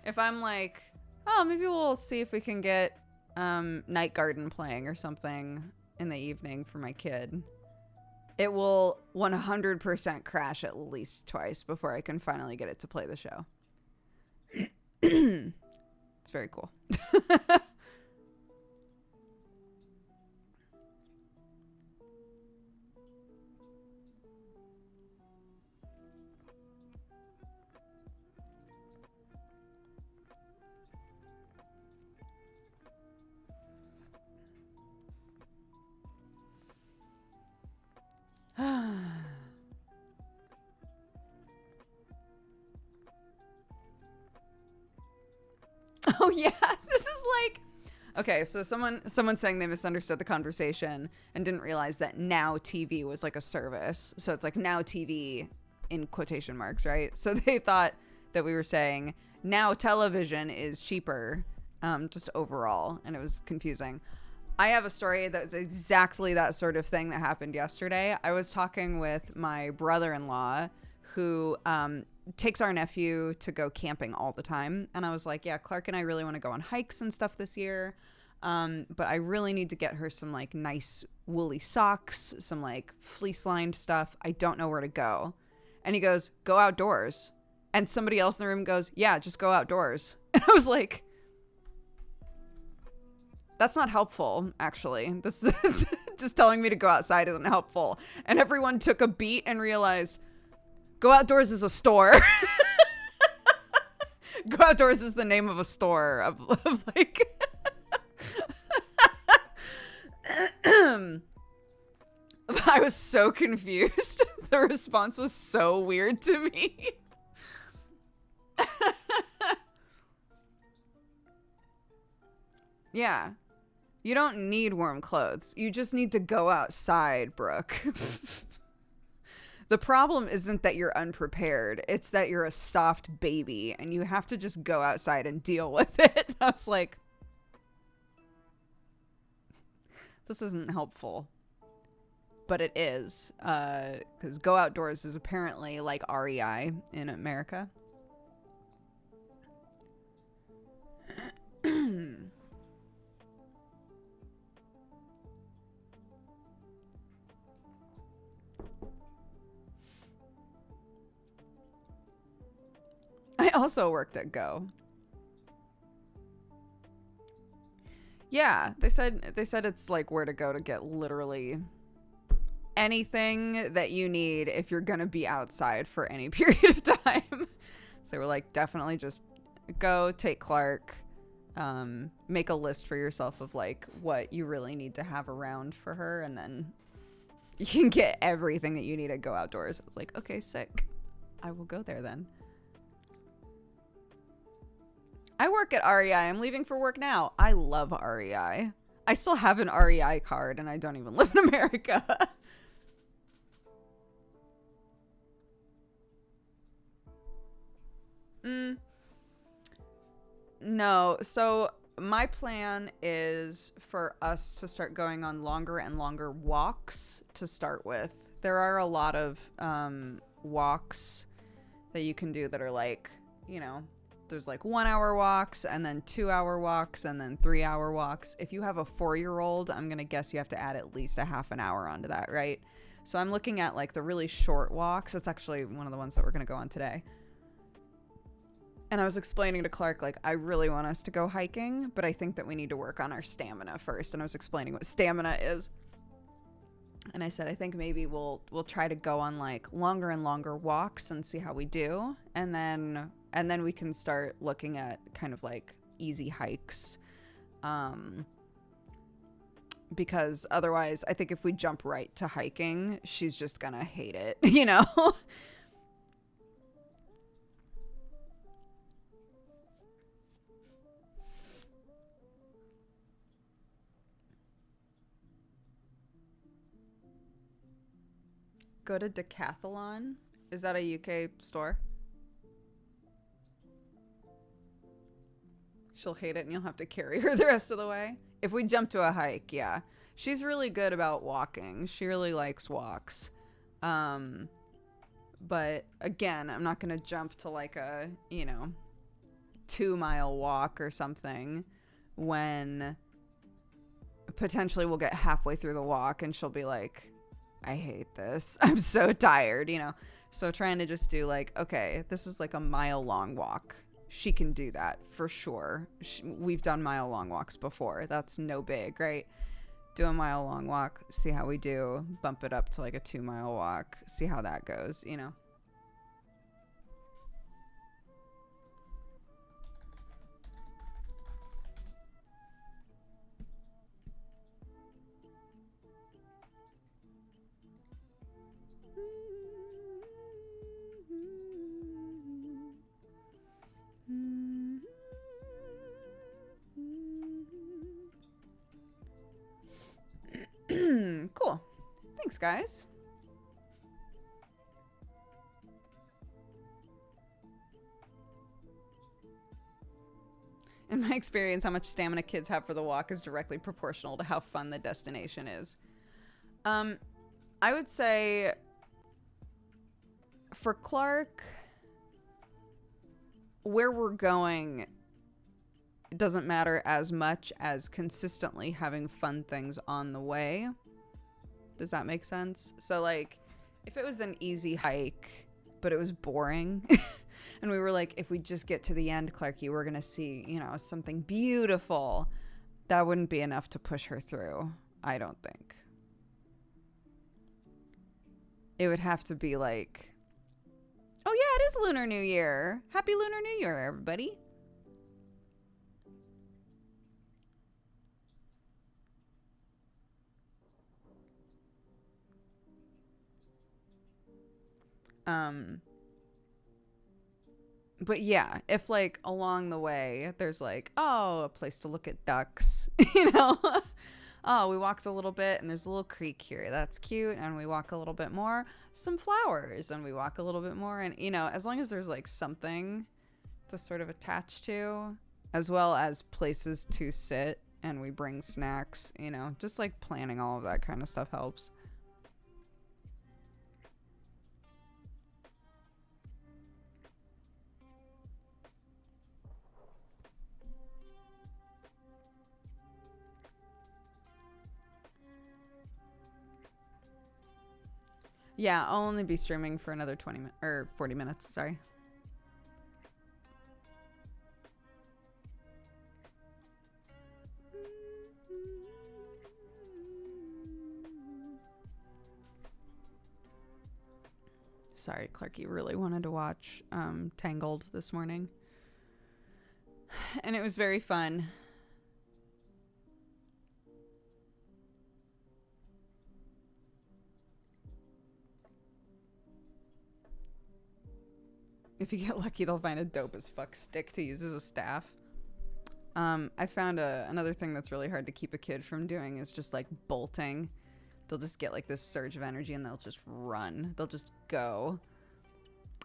If I'm like, oh, maybe we'll see if we can get Night Garden playing or something in the evening for my kid, it will 100% crash at least twice before I can finally get it to play the show. It's very cool. Oh yeah, this is like, okay, so someone's saying they misunderstood the conversation and didn't realize that Now TV was like a service. So it's like Now TV in quotation marks, right? So they thought that we were saying Now Television is cheaper, just overall, and it was confusing. I have a story that's exactly that sort of thing that happened yesterday. I was talking with my brother-in-law who takes our nephew to go camping all the time. And I was like, yeah, Clark and I really want to go on hikes and stuff this year. But I really need to get her some like nice woolly socks, some like fleece lined stuff. I don't know where to go. And he goes, go outdoors. And somebody else in the room goes, yeah, just go outdoors. And I was like, that's not helpful, actually. This Just telling me to go outside isn't helpful. And everyone took a beat and realized, Go Outdoors is a store. Go Outdoors is the name of a store of like... I was so confused. The response was so weird to me. Yeah. You don't need warm clothes. You just need to go outside, Brooke. The problem isn't that you're unprepared. It's that you're a soft baby and you have to just go outside and deal with it. I was like, this isn't helpful. But it is. Because Go Outdoors is apparently like REI in America. I also worked at Go. Yeah, they said it's like where to go to get literally anything that you need if you're gonna be outside for any period of time. So they were like, definitely just go, take Clark, make a list for yourself of like what you really need to have around for her, and then you can get everything that you need at Go Outdoors. I was like, okay, sick. I will go there then. I work at REI. I'm leaving for work now. I love REI. I still have an REI card and I don't even live in America. No. So my plan is for us to start going on longer and longer walks to start with. There are a lot of walks that you can do that are like, you know, there's like 1 hour walks and then 2 hour walks and then 3 hour walks. If you have a 4-year-old, I'm going to guess you have to add at least a half an hour onto that, right? So I'm looking at like the really short walks. It's actually one of the ones that we're going to go on today. And I was explaining to Clark, like, I really want us to go hiking, but I think that we need to work on our stamina first. And I was explaining what stamina is. And I said, I think maybe we'll try to go on like longer and longer walks and see how we do. And then we can start looking at kind of like easy hikes. Because otherwise, I think if we jump right to hiking, she's just gonna hate it, you know? Go to Decathlon. Is that a UK store? She'll hate it and you'll have to carry her the rest of the way. If we jump to a hike, yeah. She's really good about walking. She really likes walks. But again, I'm not going to jump to like a, 2-mile walk or something when potentially we'll get halfway through the walk and she'll be like, I hate this. I'm so tired, So trying to just do like, okay, this is like a 1-mile-long walk. She can do that for sure. We've done 1-mile-long walks before. That's no big, right? Do a 1-mile-long walk, see how we do. Bump it up to like a 2-mile walk, see how that goes, Cool. Thanks, guys. In my experience, how much stamina kids have for the walk is directly proportional to how fun the destination is. I would say for Clark, where we're going, it doesn't matter as much as consistently having fun things on the way. Does that make sense? So like, if it was an easy hike, but it was boring, and we were like, if we just get to the end, Clarky, we're gonna see, something beautiful, that wouldn't be enough to push her through, I don't think. it would have to be like, oh yeah, it is Lunar New Year. Happy Lunar New Year, everybody. But yeah, if like along the way there's like, oh, a place to look at ducks, you know, oh, we walked a little bit and there's a little creek here. That's cute. And we walk a little bit more, some flowers, and we walk a little bit more. And, you know, as long as there's like something to sort of attach to, as well as places to sit and we bring snacks, you know, just like planning all of that kind of stuff helps. Yeah, I'll only be streaming for another 40 minutes, sorry. Sorry, Clarky really wanted to watch Tangled this morning. And it was very fun. If you get lucky, they'll find a dope as fuck stick to use as a staff. I found another thing that's really hard to keep a kid from doing is just like bolting. They'll just get like this surge of energy and they'll just run. They'll just go.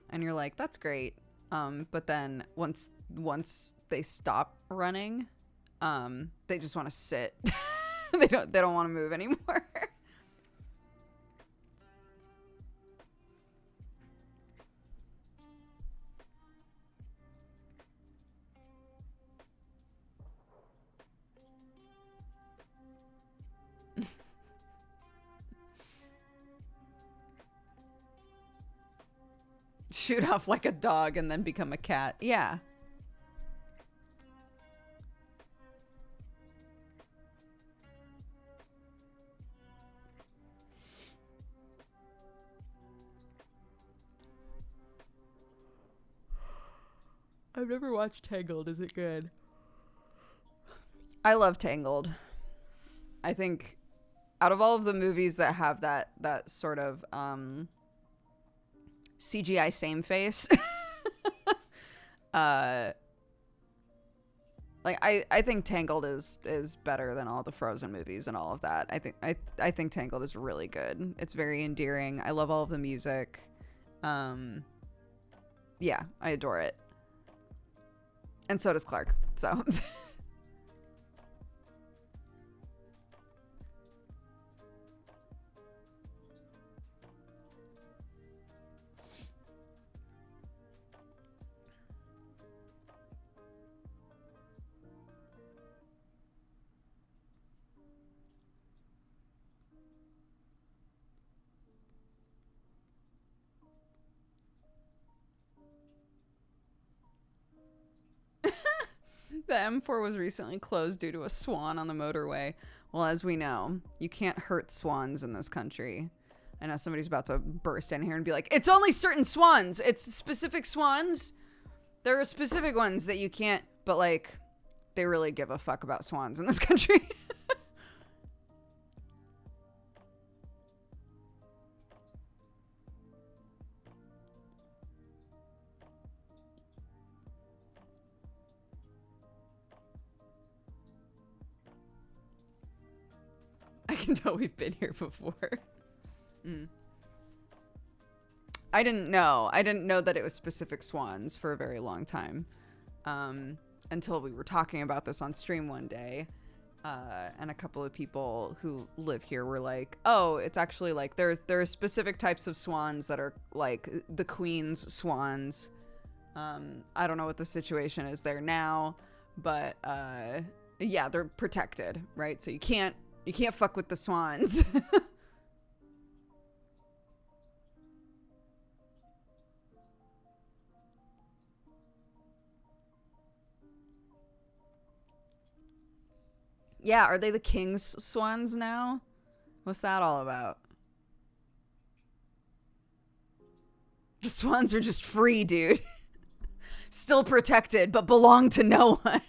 And you're like, that's great. But then once they stop running, they just want to sit. they don't want to move anymore. Shoot off like a dog and then become a cat. Yeah. I've never watched Tangled. Is it good? I love Tangled. I think out of all of the movies that have that sort of CGI same face, like I think Tangled is better than all the Frozen movies and all of that. I think Tangled is really good. It's very endearing. I love all of the music. Yeah, I adore it. And so does Clark. So the M4 was recently closed due to a swan on the motorway. Well, as we know, you can't hurt swans in this country. I know somebody's about to burst in here and be like, it's only certain swans. It's specific swans. There are specific ones that you can't, but like, they really give a fuck about swans in this country. I can tell we've been here before. I didn't know that it was specific swans for a very long time, until we were talking about this on stream one day, and a couple of people who live here were like, oh, it's actually like there are specific types of swans that are like the queen's swans. I don't know what the situation is there now, but yeah, they're protected, right? So you can't fuck with the swans. Yeah, are they the king's swans now? What's that all about? The swans are just free, dude. Still protected, but belong to no one.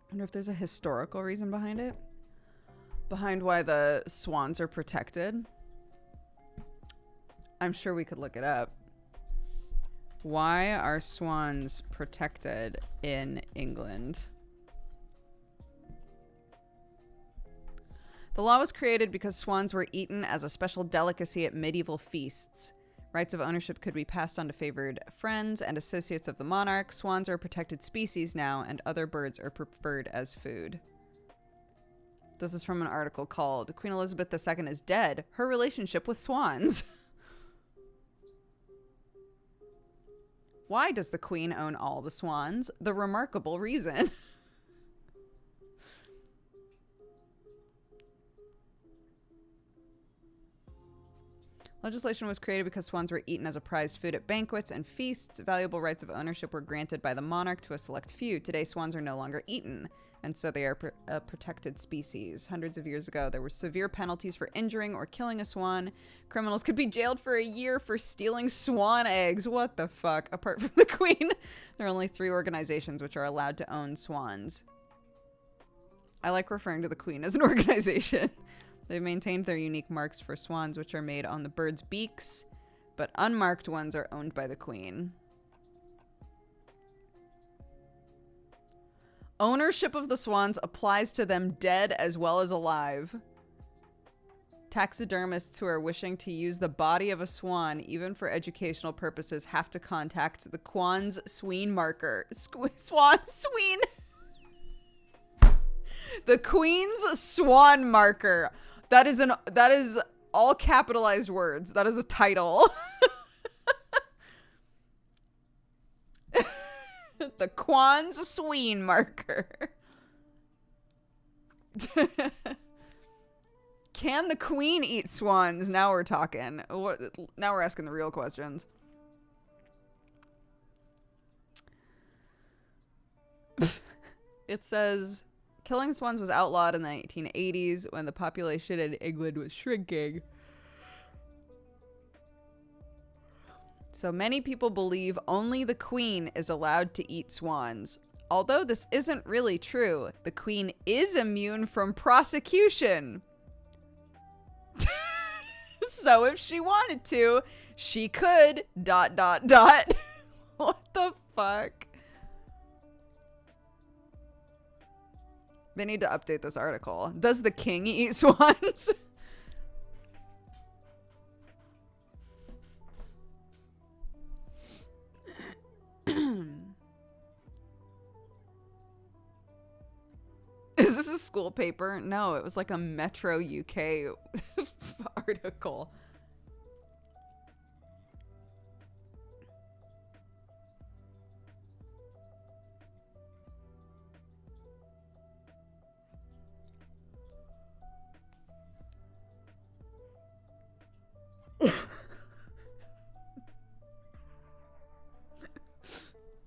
I wonder if there's a historical reason behind it. Behind why the swans are protected. I'm sure we could look it up. Why are swans protected in England? The law was created because swans were eaten as a special delicacy at medieval feasts. Rights of ownership could be passed on to favored friends and associates of the monarch. Swans are a protected species now, and other birds are preferred as food. This is from an article called Queen Elizabeth II is Dead. Her Relationship with Swans. Why does the Queen own all the swans? The remarkable reason. Legislation was created because swans were eaten as a prized food at banquets and feasts. Valuable rights of ownership were granted by the monarch to a select few. Today, swans are no longer eaten, and so they are a protected species. Hundreds of years ago, there were severe penalties for injuring or killing a swan. Criminals could be jailed for a year for stealing swan eggs. What the fuck? Apart from the Queen, there are only 3 organizations which are allowed to own swans. I like referring to the Queen as an organization. They've maintained their unique marks for swans, which are made on the bird's beaks, but unmarked ones are owned by the Queen. Ownership of the swans applies to them dead as well as alive. Taxidermists who are wishing to use the body of a swan, even for educational purposes, have to contact the Quan's Sween marker. Swan Sween. The Queen's Swan marker. That is all capitalized words. That is a title. The Quan's Sween marker. Can the Queen eat swans? Now we're talking. Now we're asking the real questions. It says killing swans was outlawed in the 1980s when the population in England was shrinking. So many people believe only the Queen is allowed to eat swans. Although this isn't really true, the Queen is immune from prosecution. So if she wanted to, she could ... What the fuck? They need to update this article. Does the king eat swans? Is this a school paper? No, it was like a Metro UK article.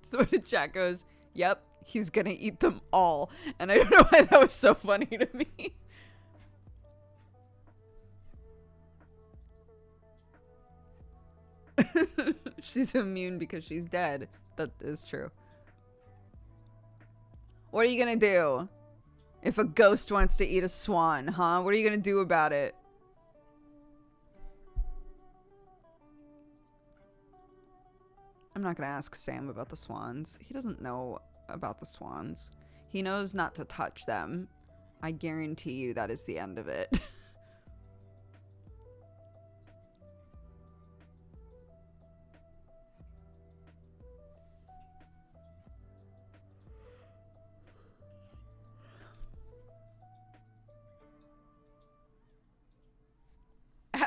So the chat goes, yep, he's gonna eat them all. And I don't know why that was so funny to me. She's immune because she's dead. That is true. What are you gonna do if a ghost wants to eat a swan, huh? What are you gonna do about it? I'm not gonna ask Sam about the swans. He doesn't know about the swans. He knows not to touch them. I guarantee you that is the end of it.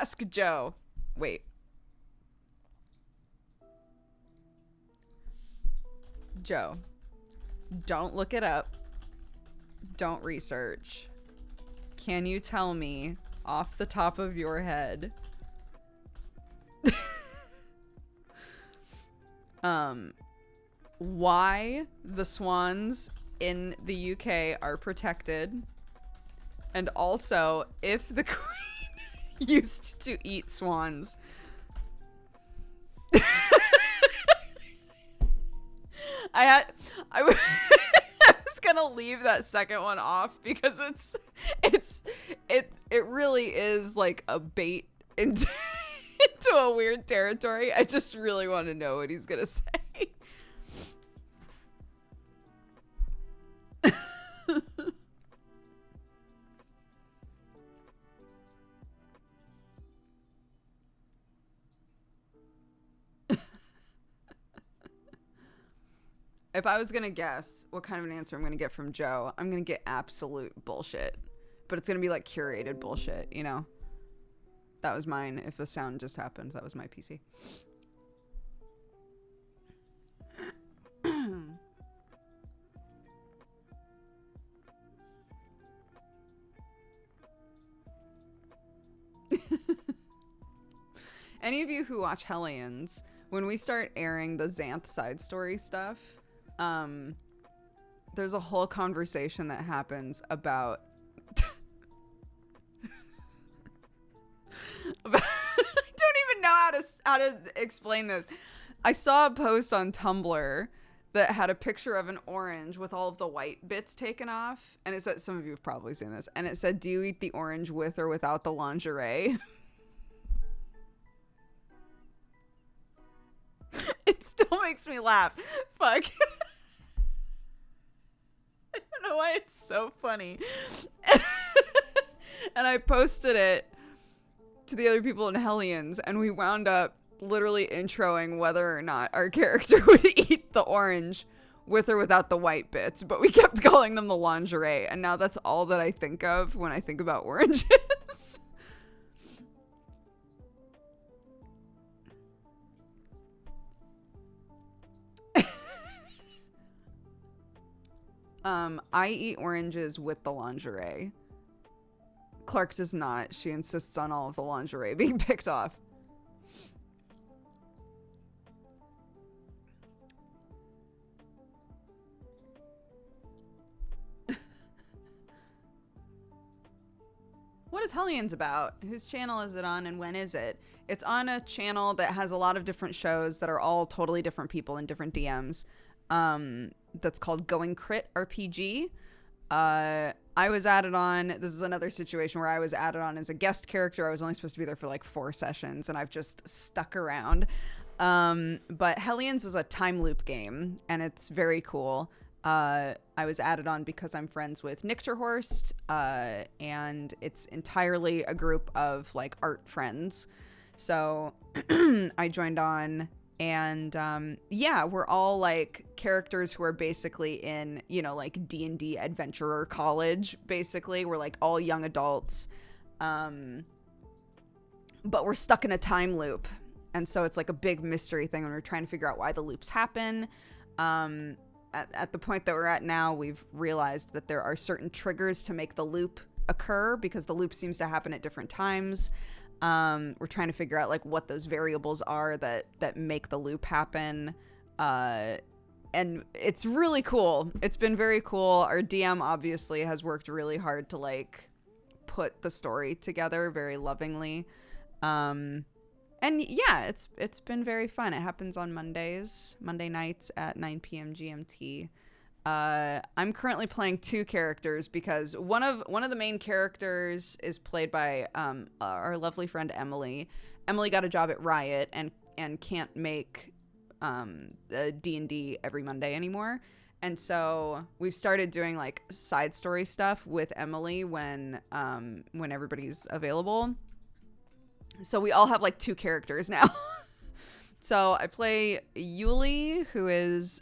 Ask Joe. Wait. Joe, don't look it up. Don't research. Can you tell me off the top of your head why the swans in the UK are protected, and also if the queen used to eat swans? I was gonna leave that second one off because it really is like a bait into a weird territory. I just really want to know what he's gonna say. If I was going to guess what kind of an answer I'm going to get from Joe, I'm going to get absolute bullshit. But it's going to be like curated bullshit, you know? That was mine. If the sound just happened, that was my PC. Any of you who watch Hellions, when we start airing the Xanth side story stuff, there's a whole conversation that happens about I don't even know how to explain this. I saw a post on Tumblr that had a picture of an orange with all of the white bits taken off, and it said, some of you have probably seen this, and it said, do you eat the orange with or without the lingerie? It still makes me laugh. Fuck. I don't know why it's so funny. And I posted it to the other people in Hellions, and we wound up literally introing whether or not our character would eat the orange with or without the white bits, but we kept calling them the lingerie, and now that's all that I think of when I think about oranges. I eat oranges with the lingerie. Clark does not. She insists on all of the lingerie being picked off. What is Hellions about? Whose channel is it on and when is it? It's on a channel that has a lot of different shows that are all totally different people in different DMs. That's called Going Crit RPG. I was added on. This is another situation where I was added on as a guest character. I was only supposed to be there for like 4 sessions, and I've just stuck around. But Hellions is a time loop game, and it's very cool. I was added on because I'm friends with Nichterhorst, and it's entirely a group of like art friends. So I joined on. And yeah, we're all like characters who are basically in, you know, like D&D adventurer college, basically. We're like all young adults. But we're stuck in a time loop. And so it's like a big mystery thing when we're trying to figure out why the loops happen. At the point that we're at now, we've realized that there are certain triggers to make the loop occur because the loop seems to happen at different times. We're trying to figure out like what those variables are that make the loop happen. And it's really cool. It's been very cool. Our DM obviously has worked really hard to like put the story together very lovingly. And yeah, it's been very fun. It happens on Monday nights at 9 p.m. GMT. I'm currently playing 2 characters because one of the main characters is played by our lovely friend Emily. Emily got a job at Riot and can't make D&D every Monday anymore. And so we've started doing like side story stuff with Emily when everybody's available. So we all have like 2 characters now. So I play Yuli, who is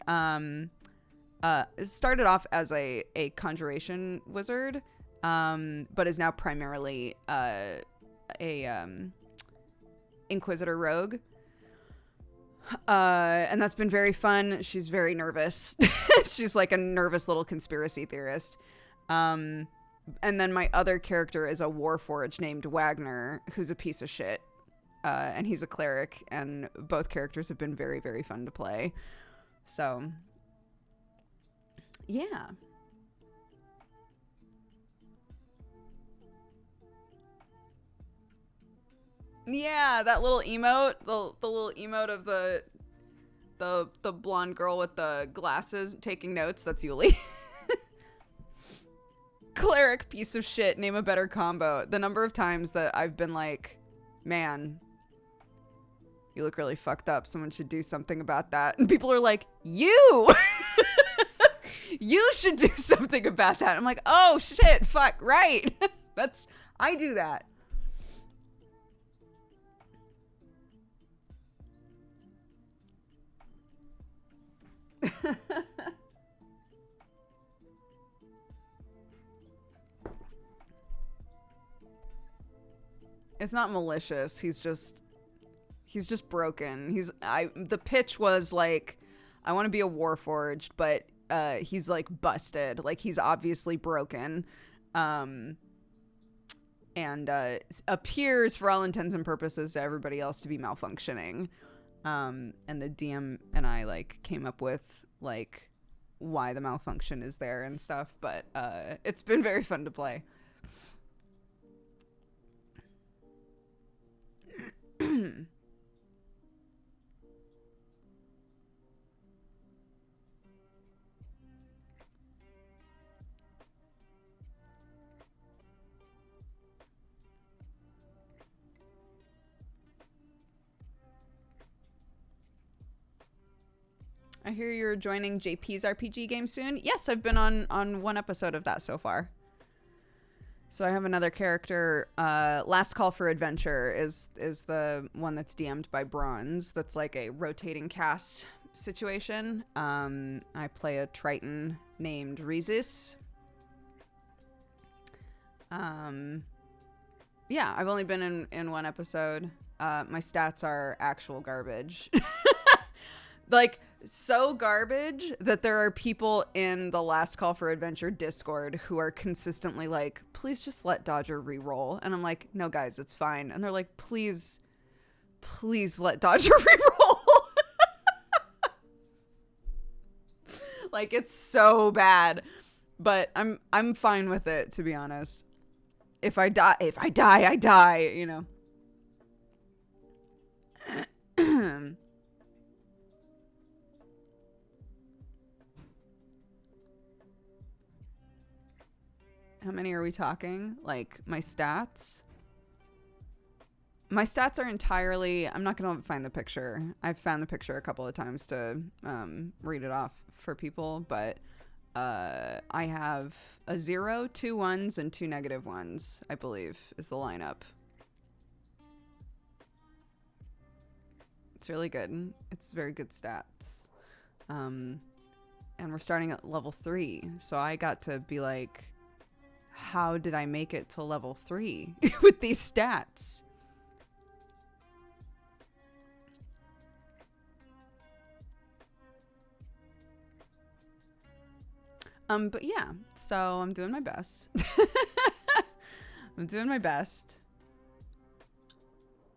started off as a conjuration wizard, but is now primarily a Inquisitor Rogue. And that's been very fun. She's very nervous. She's like a nervous little conspiracy theorist. And then my other character is a Warforged named Wagner, who's a piece of shit. And he's a cleric, and both characters have been very, very fun to play. So, yeah. Yeah, that little emote, the little emote of the blonde girl with the glasses taking notes, that's Yuli. Cleric piece of shit, name a better combo. The number of times that I've been like, man, you look really fucked up. Someone should do something about that. And people are like, you! You should do something about that. I'm like, oh shit, fuck, right. I do that. It's not malicious. He's just broken. The pitch was like, I want to be a Warforged, but he's like busted. Like he's obviously broken. And appears for all intents and purposes to everybody else to be malfunctioning. And the DM and I like came up with like why the malfunction is there and stuff, but it's been very fun to play. I hear you're joining JP's RPG game soon. Yes, I've been on one episode of that so far. So I have another character. Last Call for Adventure is the one that's DM'd by Bronze. That's like a rotating cast situation. I play a Triton named Rezis. Yeah, I've only been in one episode. My stats are actual garbage. Like, so garbage that there are people in the Last Call for Adventure Discord who are consistently like, please just let Dodger re-roll. And I'm like, no, guys, it's fine. And they're like, please let Dodger re-roll. Like, it's so bad. But I'm fine with it, to be honest. If I die, I die, you know. How many are we talking? Like, my stats? My stats are entirely... I'm not going to find the picture. I've found the picture a couple of times to read it off for people, but I have a 0, 2 1s, and 2 -1s, I believe, is the lineup. It's really good. It's very good stats. And we're starting at level 3, so I got to be like... How did I make it to level 3 with these stats? But yeah, so I'm doing my best. I'm doing my best.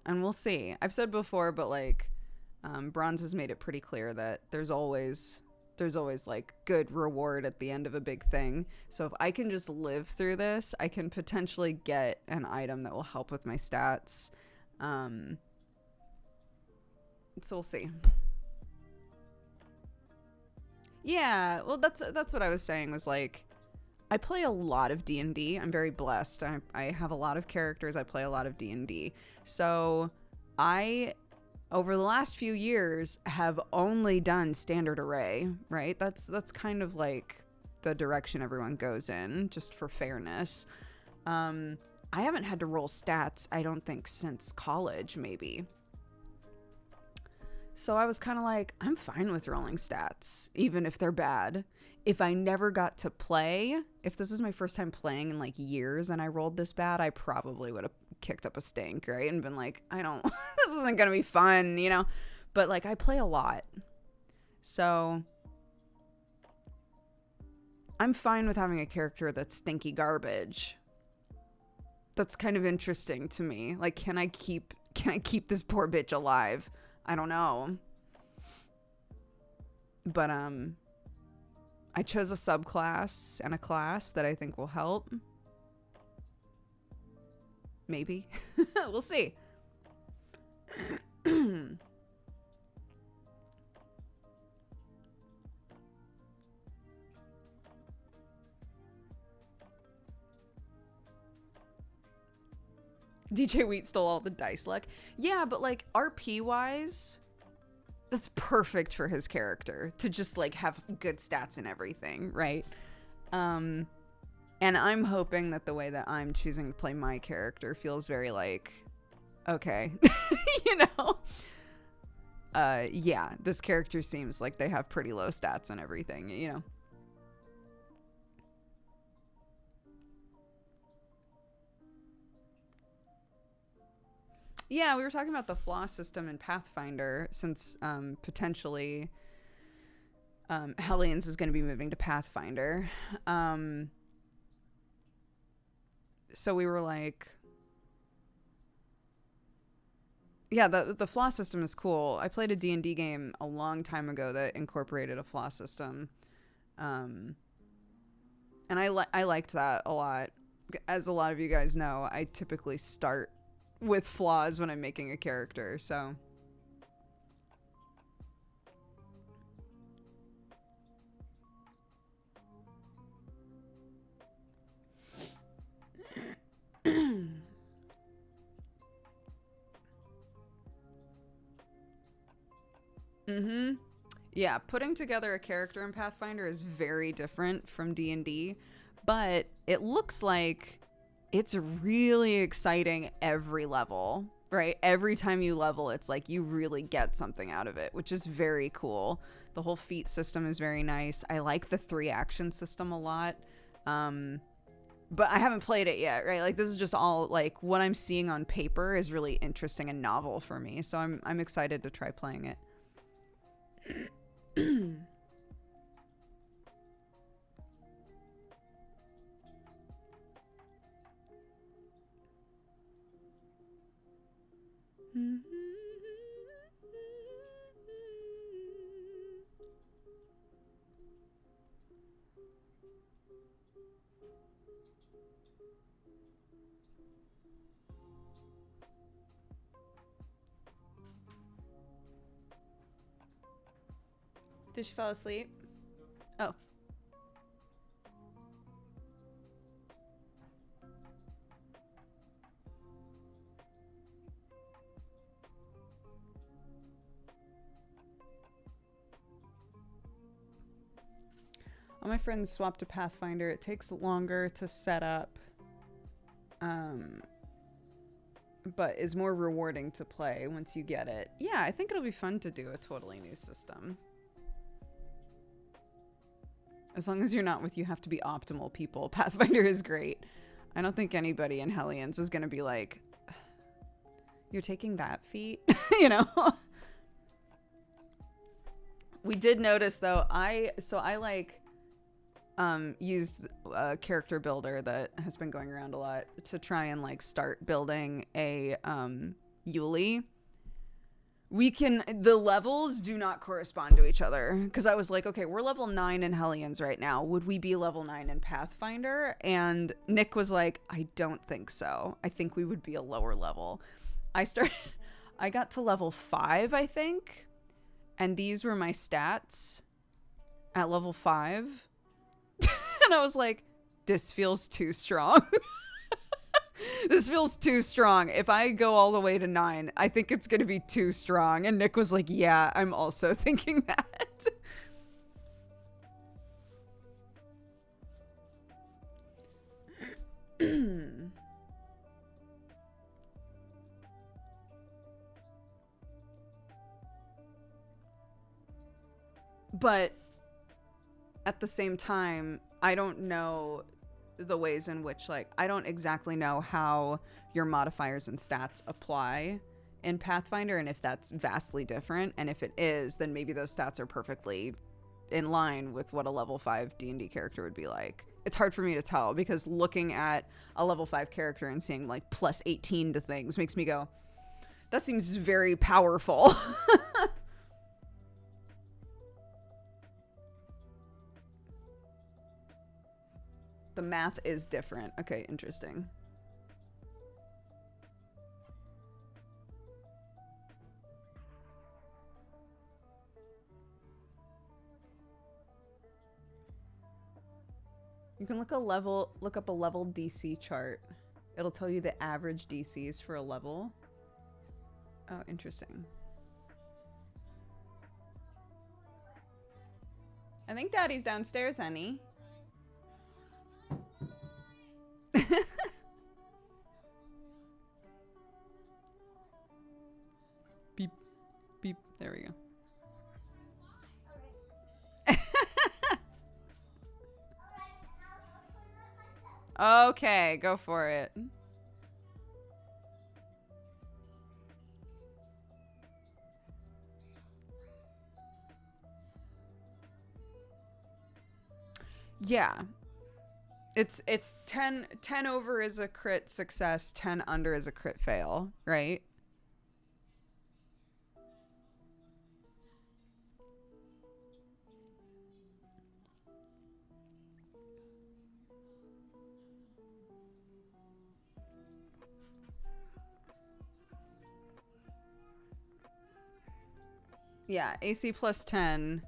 And we'll see. I've said before, but like, Bronze has made it pretty clear that there's always like good reward at the end of a big thing. So if I can just live through this, I can potentially get an item that will help with my stats. So we'll see. Yeah, well, that's what I was saying, was like, I play a lot of D&D. I'm very blessed. I have a lot of characters. I play a lot of D&D. So over the last few years, have only done standard array, right? That's kind of like the direction everyone goes in, just for fairness. I haven't had to roll stats, I don't think, since college, maybe. So I was kind of like, I'm fine with rolling stats, even if they're bad. If I never got to play, if this was my first time playing in like years and I rolled this bad, I probably would have kicked up a stink, right? And been like, I don't, this isn't going to be fun, you know? But like, I play a lot. So I'm fine with having a character that's stinky garbage. That's kind of interesting to me. Like, can I keep this poor bitch alive? I don't know. But I chose a subclass and a class that I think will help. Maybe. We'll see. DJ Wheat stole all the dice luck. Yeah, but like RP wise, that's perfect for his character to just like have good stats and everything, right? And I'm hoping that the way that I'm choosing to play my character feels very like, okay, you know? Yeah, this character seems like they have pretty low stats and everything, you know? Yeah, we were talking about the flaw system in Pathfinder since potentially Hellions is going to be moving to Pathfinder. So we were like, yeah, the flaw system is cool. I played a D&D game a long time ago that incorporated a flaw system. And I liked that a lot. As a lot of you guys know, I typically start with flaws when I'm making a character, so yeah, putting together a character in Pathfinder is very different from D&D, but it looks like it's really exciting every level, right? Every time you level, it's like you really get something out of it, which is very cool. The whole feat system is very nice. I like the 3 action system a lot. But I haven't played it yet, right? Like, this is just all, like, what I'm seeing on paper is really interesting and novel for me. So I'm excited to try playing it. Did she fall asleep? Oh. All my friends swapped to Pathfinder. It takes longer to set up, but is more rewarding to play once you get it. Yeah, I think it'll be fun to do a totally new system. As long as you're not with you have to be optimal people. Pathfinder is great. I don't think anybody in Hellions is going to be like, you're taking that feat, you know? We did notice though, I like used a character builder that has been going around a lot to try and like start building a Yuli. The levels do not correspond to each other, because I was like, okay, we're level 9 in Hellions right now. Would we be level 9 in Pathfinder? And Nick was like, I don't think so. I think we would be a lower level. I got to level 5, I think. And these were my stats at level 5. And I was like, this feels too strong. This feels too strong. If I go all the way to 9, I think it's going to be too strong. And Nick was like, yeah, I'm also thinking that. But at the same time, I don't know the ways in which, like, I don't exactly know how your modifiers and stats apply in Pathfinder, and if that's vastly different. And if it is, then maybe those stats are perfectly in line with what a level 5 D&D character would be like. It's hard for me to tell, because looking at a level 5 character and seeing like plus 18 to things makes me go, that seems very powerful. The math is different. Okay, interesting. You can look up a level DC chart. It'll tell you the average DCs for a level. Oh, interesting. I think Daddy's downstairs, honey. Beep, beep. There we go. Okay, go for it. Yeah. It's 10 over is a crit success, 10 under is a crit fail, right? Yeah, AC plus 10.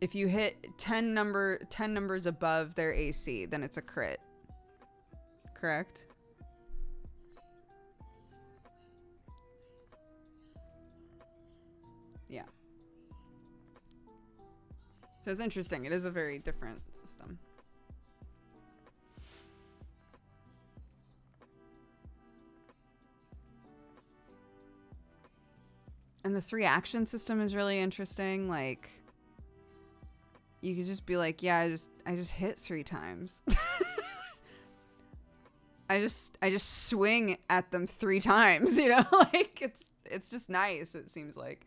If you hit 10 numbers above their AC, then it's a crit. Correct? Yeah. So it's interesting. It is a very different system. And the 3 action system is really interesting. Like, you could just be like, yeah, I just hit 3 times. I just swing at them 3 times, you know? Like, it's just nice, it seems like.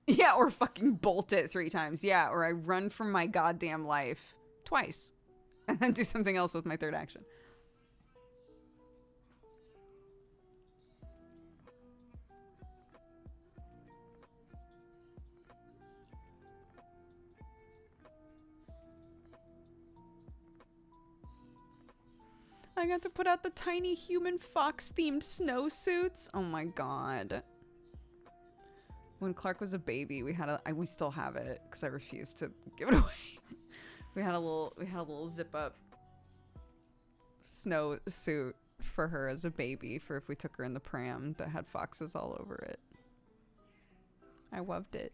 Yeah, or fucking bolt it 3 times. Yeah, or I run from my goddamn life twice and then do something else with my 3rd action. I got to put out the tiny human fox themed snowsuits. Oh my god. When Clark was a baby, we still have it because I refused to give it away. we had a little zip up snow suit for her as a baby for if we took her in the pram that had foxes all over it. I loved it.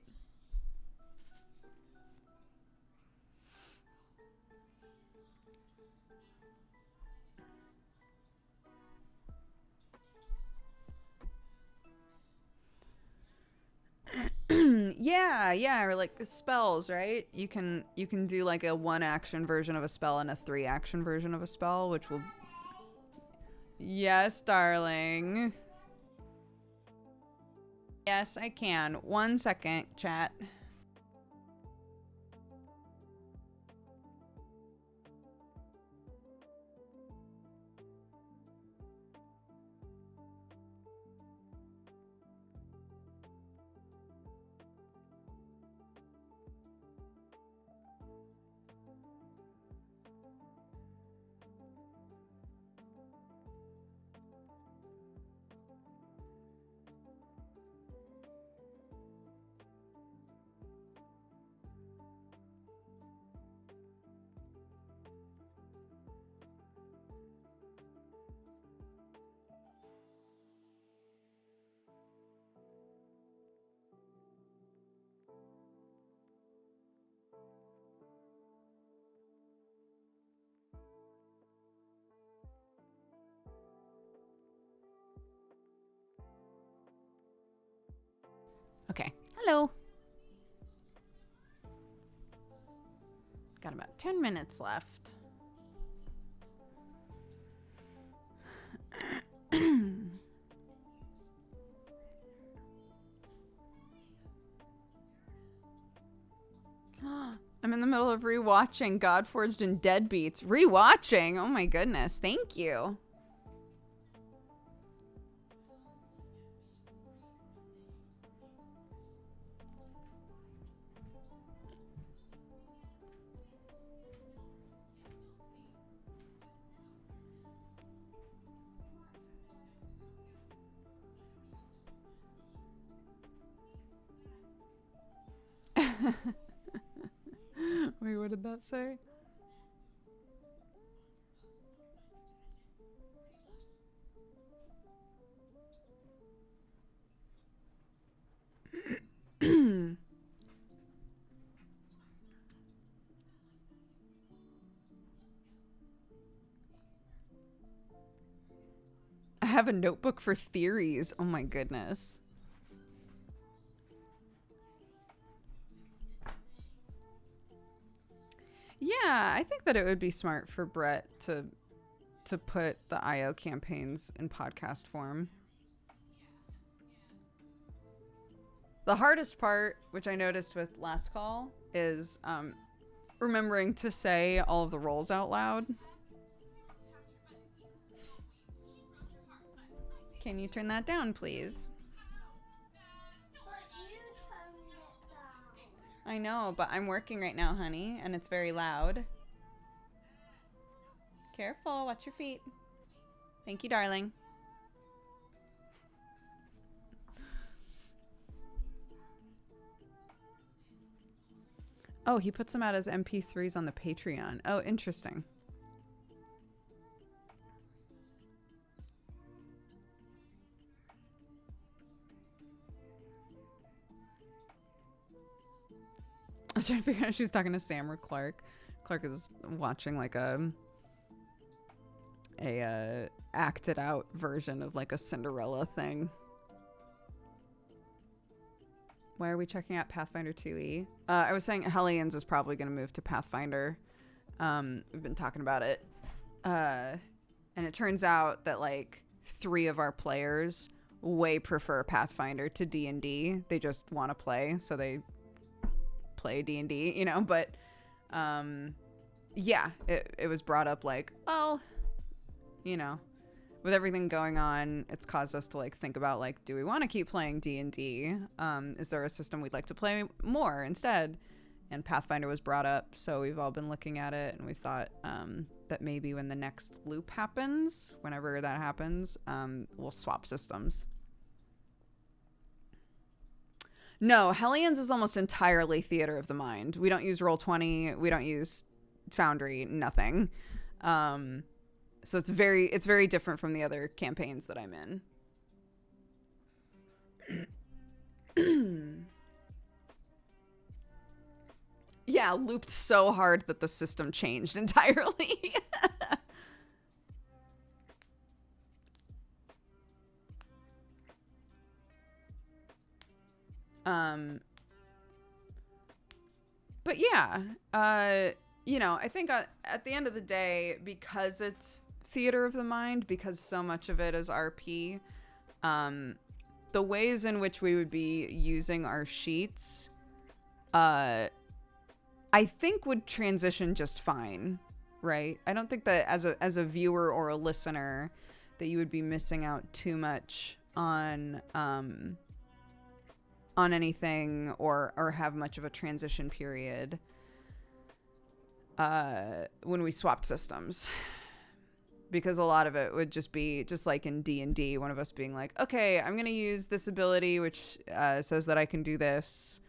Yeah, or like spells, right? You can do like a 1 action version of a spell and a 3 action version of a spell, which will... Yes, darling. Yes, I can. 1 second, chat. Okay. Hello. Got about 10 minutes left. I'm in the middle of rewatching Godforged and Deadbeats. Rewatching? Oh my goodness. Thank you. Wait, what did that say? I have a notebook for theories. Oh my goodness. Yeah, I think that it would be smart for Brett to put the IO campaigns in podcast form. The hardest part, which I noticed with last call, is remembering to say all of the roles out loud. Can you turn that down, please? I know, but I'm working right now, honey, and it's very loud. Careful, watch your feet. Thank you, darling. Oh, he puts them out as MP3s on the Patreon. Oh, interesting. I was trying to figure out if she was talking to Sam or Clark. Clark is watching like a acted out version of like a Cinderella thing. Why are we checking out Pathfinder 2e? I was saying Hellions is probably going to move to Pathfinder. We've been talking about it. And it turns out that like 3 of our players way prefer Pathfinder to D&D. They just want to play, so they play D&D, you know, but yeah, it was brought up like, well, you know, with everything going on, it's caused us to like think about like, do we want to keep playing D&D? Is there a system we'd like to play more instead? And Pathfinder was brought up, so we've all been looking at it, and we thought that maybe when the next loop happens, whenever that happens, we'll swap systems. No, Hellions is almost entirely theater of the mind. We don't use Roll20. We don't use Foundry. Nothing. So it's very different from the other campaigns that I'm in. Yeah, looped so hard that the system changed entirely. But yeah, you know, I think at the end of the day, because it's theater of the mind, because so much of it is RP, the ways in which we would be using our sheets, I think would transition just fine, right? I don't think that as a viewer or a listener that you would be missing out too much on anything or have much of a transition period when we swapped systems, because a lot of it would just be just like in D&D, one of us being like, okay, I'm gonna use this ability which says that I can do this,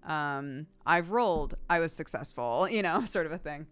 I've rolled, I was successful, you know, sort of a thing.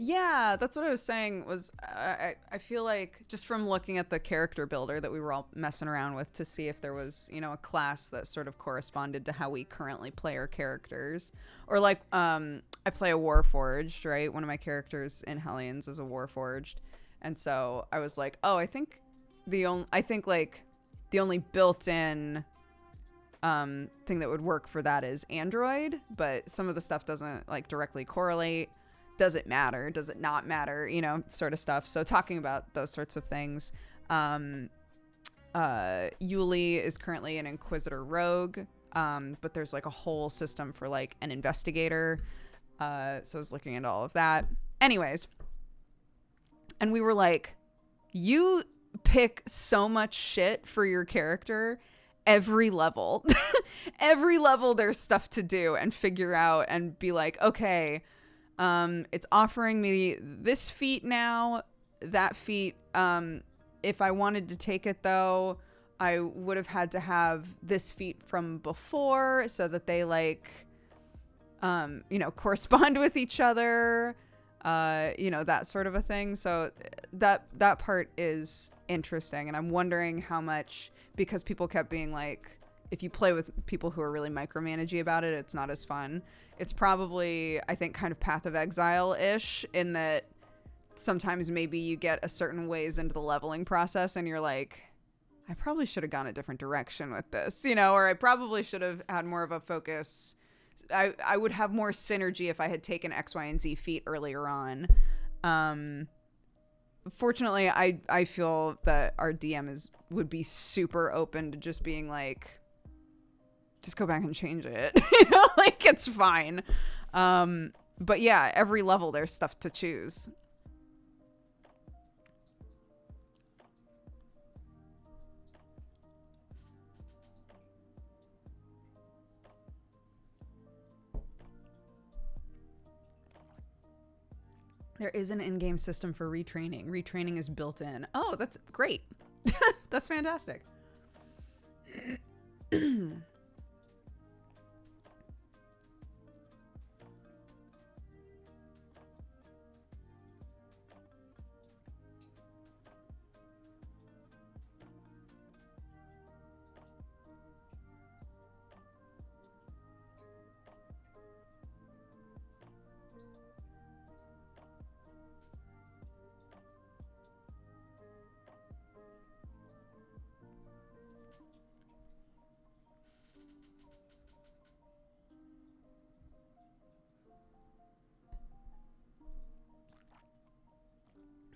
Yeah, that's what I was saying. Was I feel like just from looking at the character builder that we were all messing around with to see if there was, you know, a class that sort of corresponded to how we currently play our characters, or like I play a Warforged, right? One of my characters in Hellions is a Warforged, and so I was like, oh, I think like the only built-in thing that would work for that is Android, but some of the stuff doesn't like directly correlate. Does it matter? Does it not matter? You know, sort of stuff. So talking about those sorts of things. Yuli is currently an Inquisitor Rogue, but there's like a whole system for like an investigator. So I was looking into all of that. Anyways, and we were like, you pick so much shit for your character every level. Every level there's stuff to do and figure out and be like, okay, it's offering me this feat now, that feat. If I wanted to take it though, I would have had to have this feat from before so that they like, you know, correspond with each other, you know, that sort of a thing. So that part is interesting. And I'm wondering how much, because people kept being like, if you play with people who are really micromanagey about it, it's not as fun. It's probably, I think, kind of Path of Exile-ish in that sometimes maybe you get a certain ways into the leveling process and you're like, I probably should have gone a different direction with this, you know, or I probably should have had more of a focus. I would have more synergy if I had taken X, Y, and Z feat earlier on. Fortunately, I feel that our DM would be super open to just being like, just go back and change it. You know, like it's fine. But yeah, every level there's stuff to choose. There is an in-game system for retraining. Retraining is built in. Oh, that's great. That's fantastic.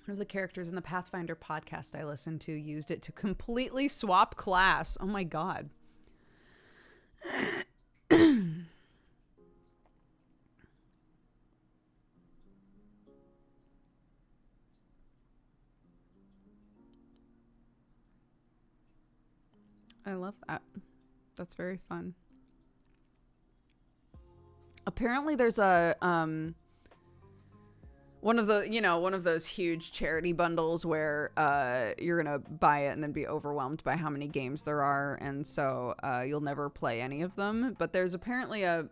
One of the characters in the Pathfinder podcast I listened to used it to completely swap class. Oh my god. I love that. That's very fun. Apparently there's a one of those huge charity bundles where you're gonna buy it and then be overwhelmed by how many games there are, and so you'll never play any of them. But there's apparently a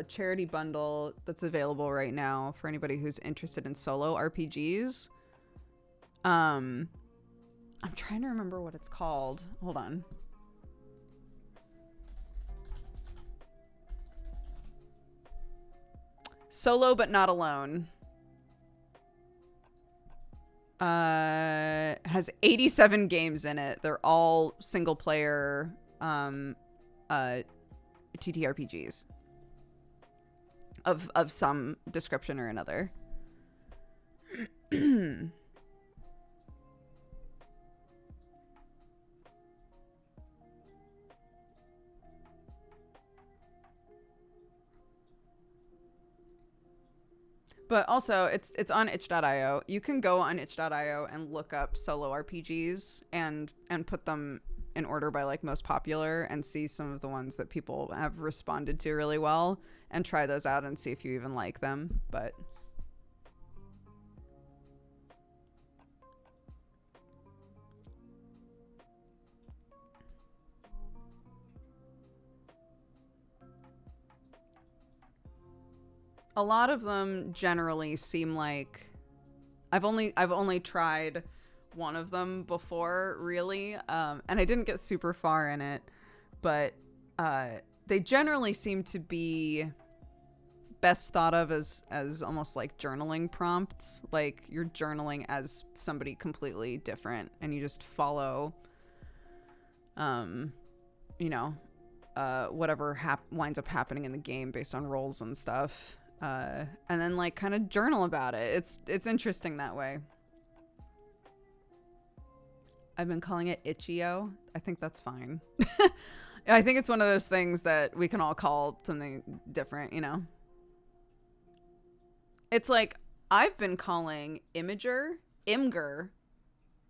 charity bundle that's available right now for anybody who's interested in solo RPGs. I'm trying to remember what it's called. Hold on. Solo but not alone. Has 87 games in it. They're all single player TTRPGs of some description or another. But also, it's on itch.io. You can go on itch.io and look up solo RPGs and put them in order by like most popular and see some of the ones that people have responded to really well and try those out and see if you even like them. But a lot of them generally seem like I've only tried one of them before, really, and I didn't get super far in it, but they generally seem to be best thought of as almost like journaling prompts. Like you're journaling as somebody completely different, and you just follow, whatever winds up happening in the game based on rolls and stuff, and then like kind of journal about it. It's interesting that way. I've been calling it Itch.io. I think that's fine. I think it's one of those things that we can all call something different, you know? It's like I've been calling Imgur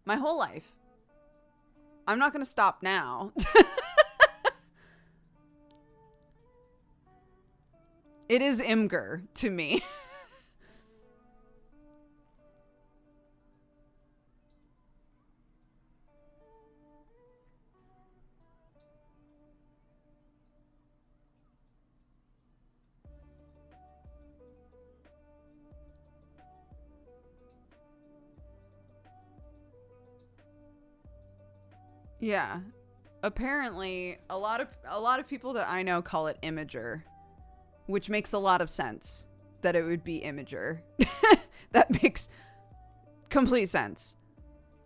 my whole life. I'm not going to stop now. It is Imgur to me. Yeah. Apparently, a lot of people that I know call it Imager, which makes a lot of sense that it would be Imager. That makes complete sense.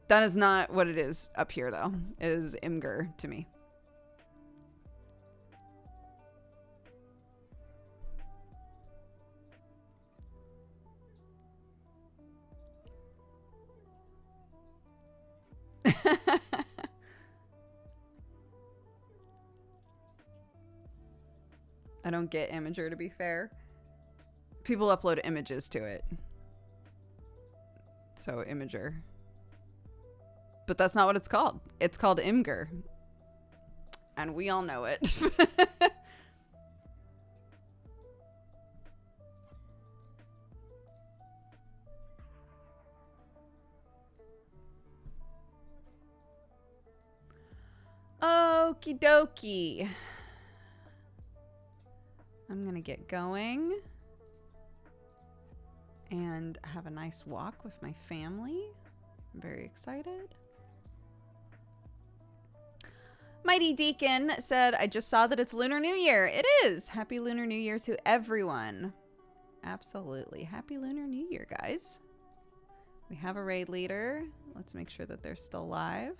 That is not what it is up here, though. It is Imgur to me. I don't get Imager, to be fair. People upload images to it. So, Imager. But that's not what it's called. It's called Imgur. And we all know it. Okie dokie. I'm gonna get going and have a nice walk with my family. I'm very excited. Mighty Deacon said, I just saw that it's Lunar New Year. It is. Happy Lunar New Year to everyone. Absolutely. Happy Lunar New Year, guys. We have a raid leader. Let's make sure that they're still live.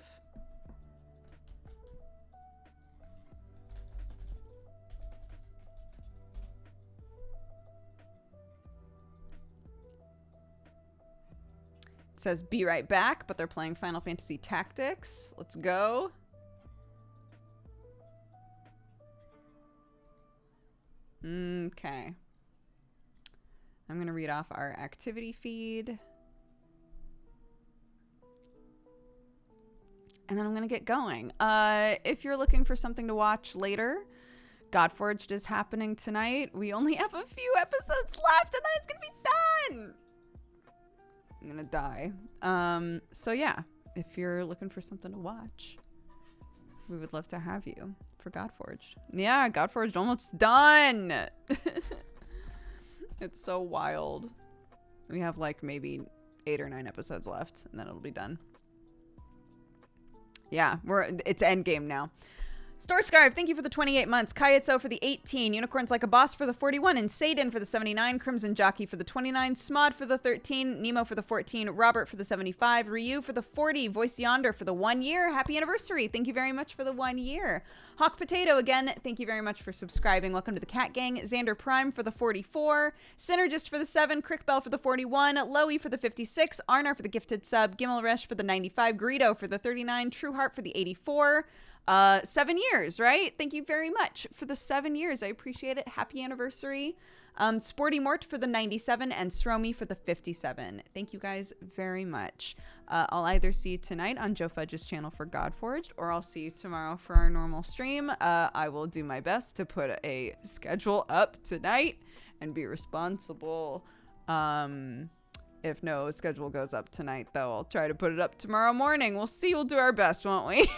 Says be right back, but they're playing Final Fantasy Tactics. Let's go. Okay. I'm going to read off our activity feed. And then I'm going to get going. If you're looking for something to watch later, Godforged is happening tonight. We only have a few episodes left and then it's going to be done. I'm gonna die. So yeah, if you're looking for something to watch, we would love to have you for Godforged. Yeah, Godforged almost done. It's so wild. We have like maybe 8 or 9 episodes left and then it'll be done. Yeah, it's endgame now. Storscarf, thank you for the 28 months. Kayatso for the 18. Unicorns Like a Boss for the 41. And Satan for the 79. Crimson Jockey for the 29. Smod for the 13. Nemo for the 14. Robert for the 75. Ryu for the 40. Voice Yonder for the 1 year. Happy anniversary. Thank you very much for the 1 year. Hawk Potato, again, thank you very much for subscribing. Welcome to the Cat Gang. Xander Prime for the 44. Synergist for the 7. Crickbell for the 41. Loey for the 56. Arnar for the gifted sub. Gimmelresh for the 95. Greedo for the 39. Trueheart for the 84. 7 years, right? Thank you very much for the 7 years. I appreciate it. Happy anniversary. Sporty Mort for the 97 and Sromi for the 57. Thank you guys very much. I'll either see you tonight on Joe Fudge's channel for Godforged, or I'll see you tomorrow for our normal stream. I will do my best to put a schedule up tonight and be responsible. If no schedule goes up tonight, though, I'll try to put it up tomorrow morning. We'll see. We'll do our best, won't we?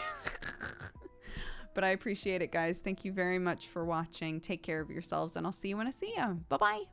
But I appreciate it, guys. Thank you very much for watching. Take care of yourselves, and I'll see you when I see you. Bye-bye.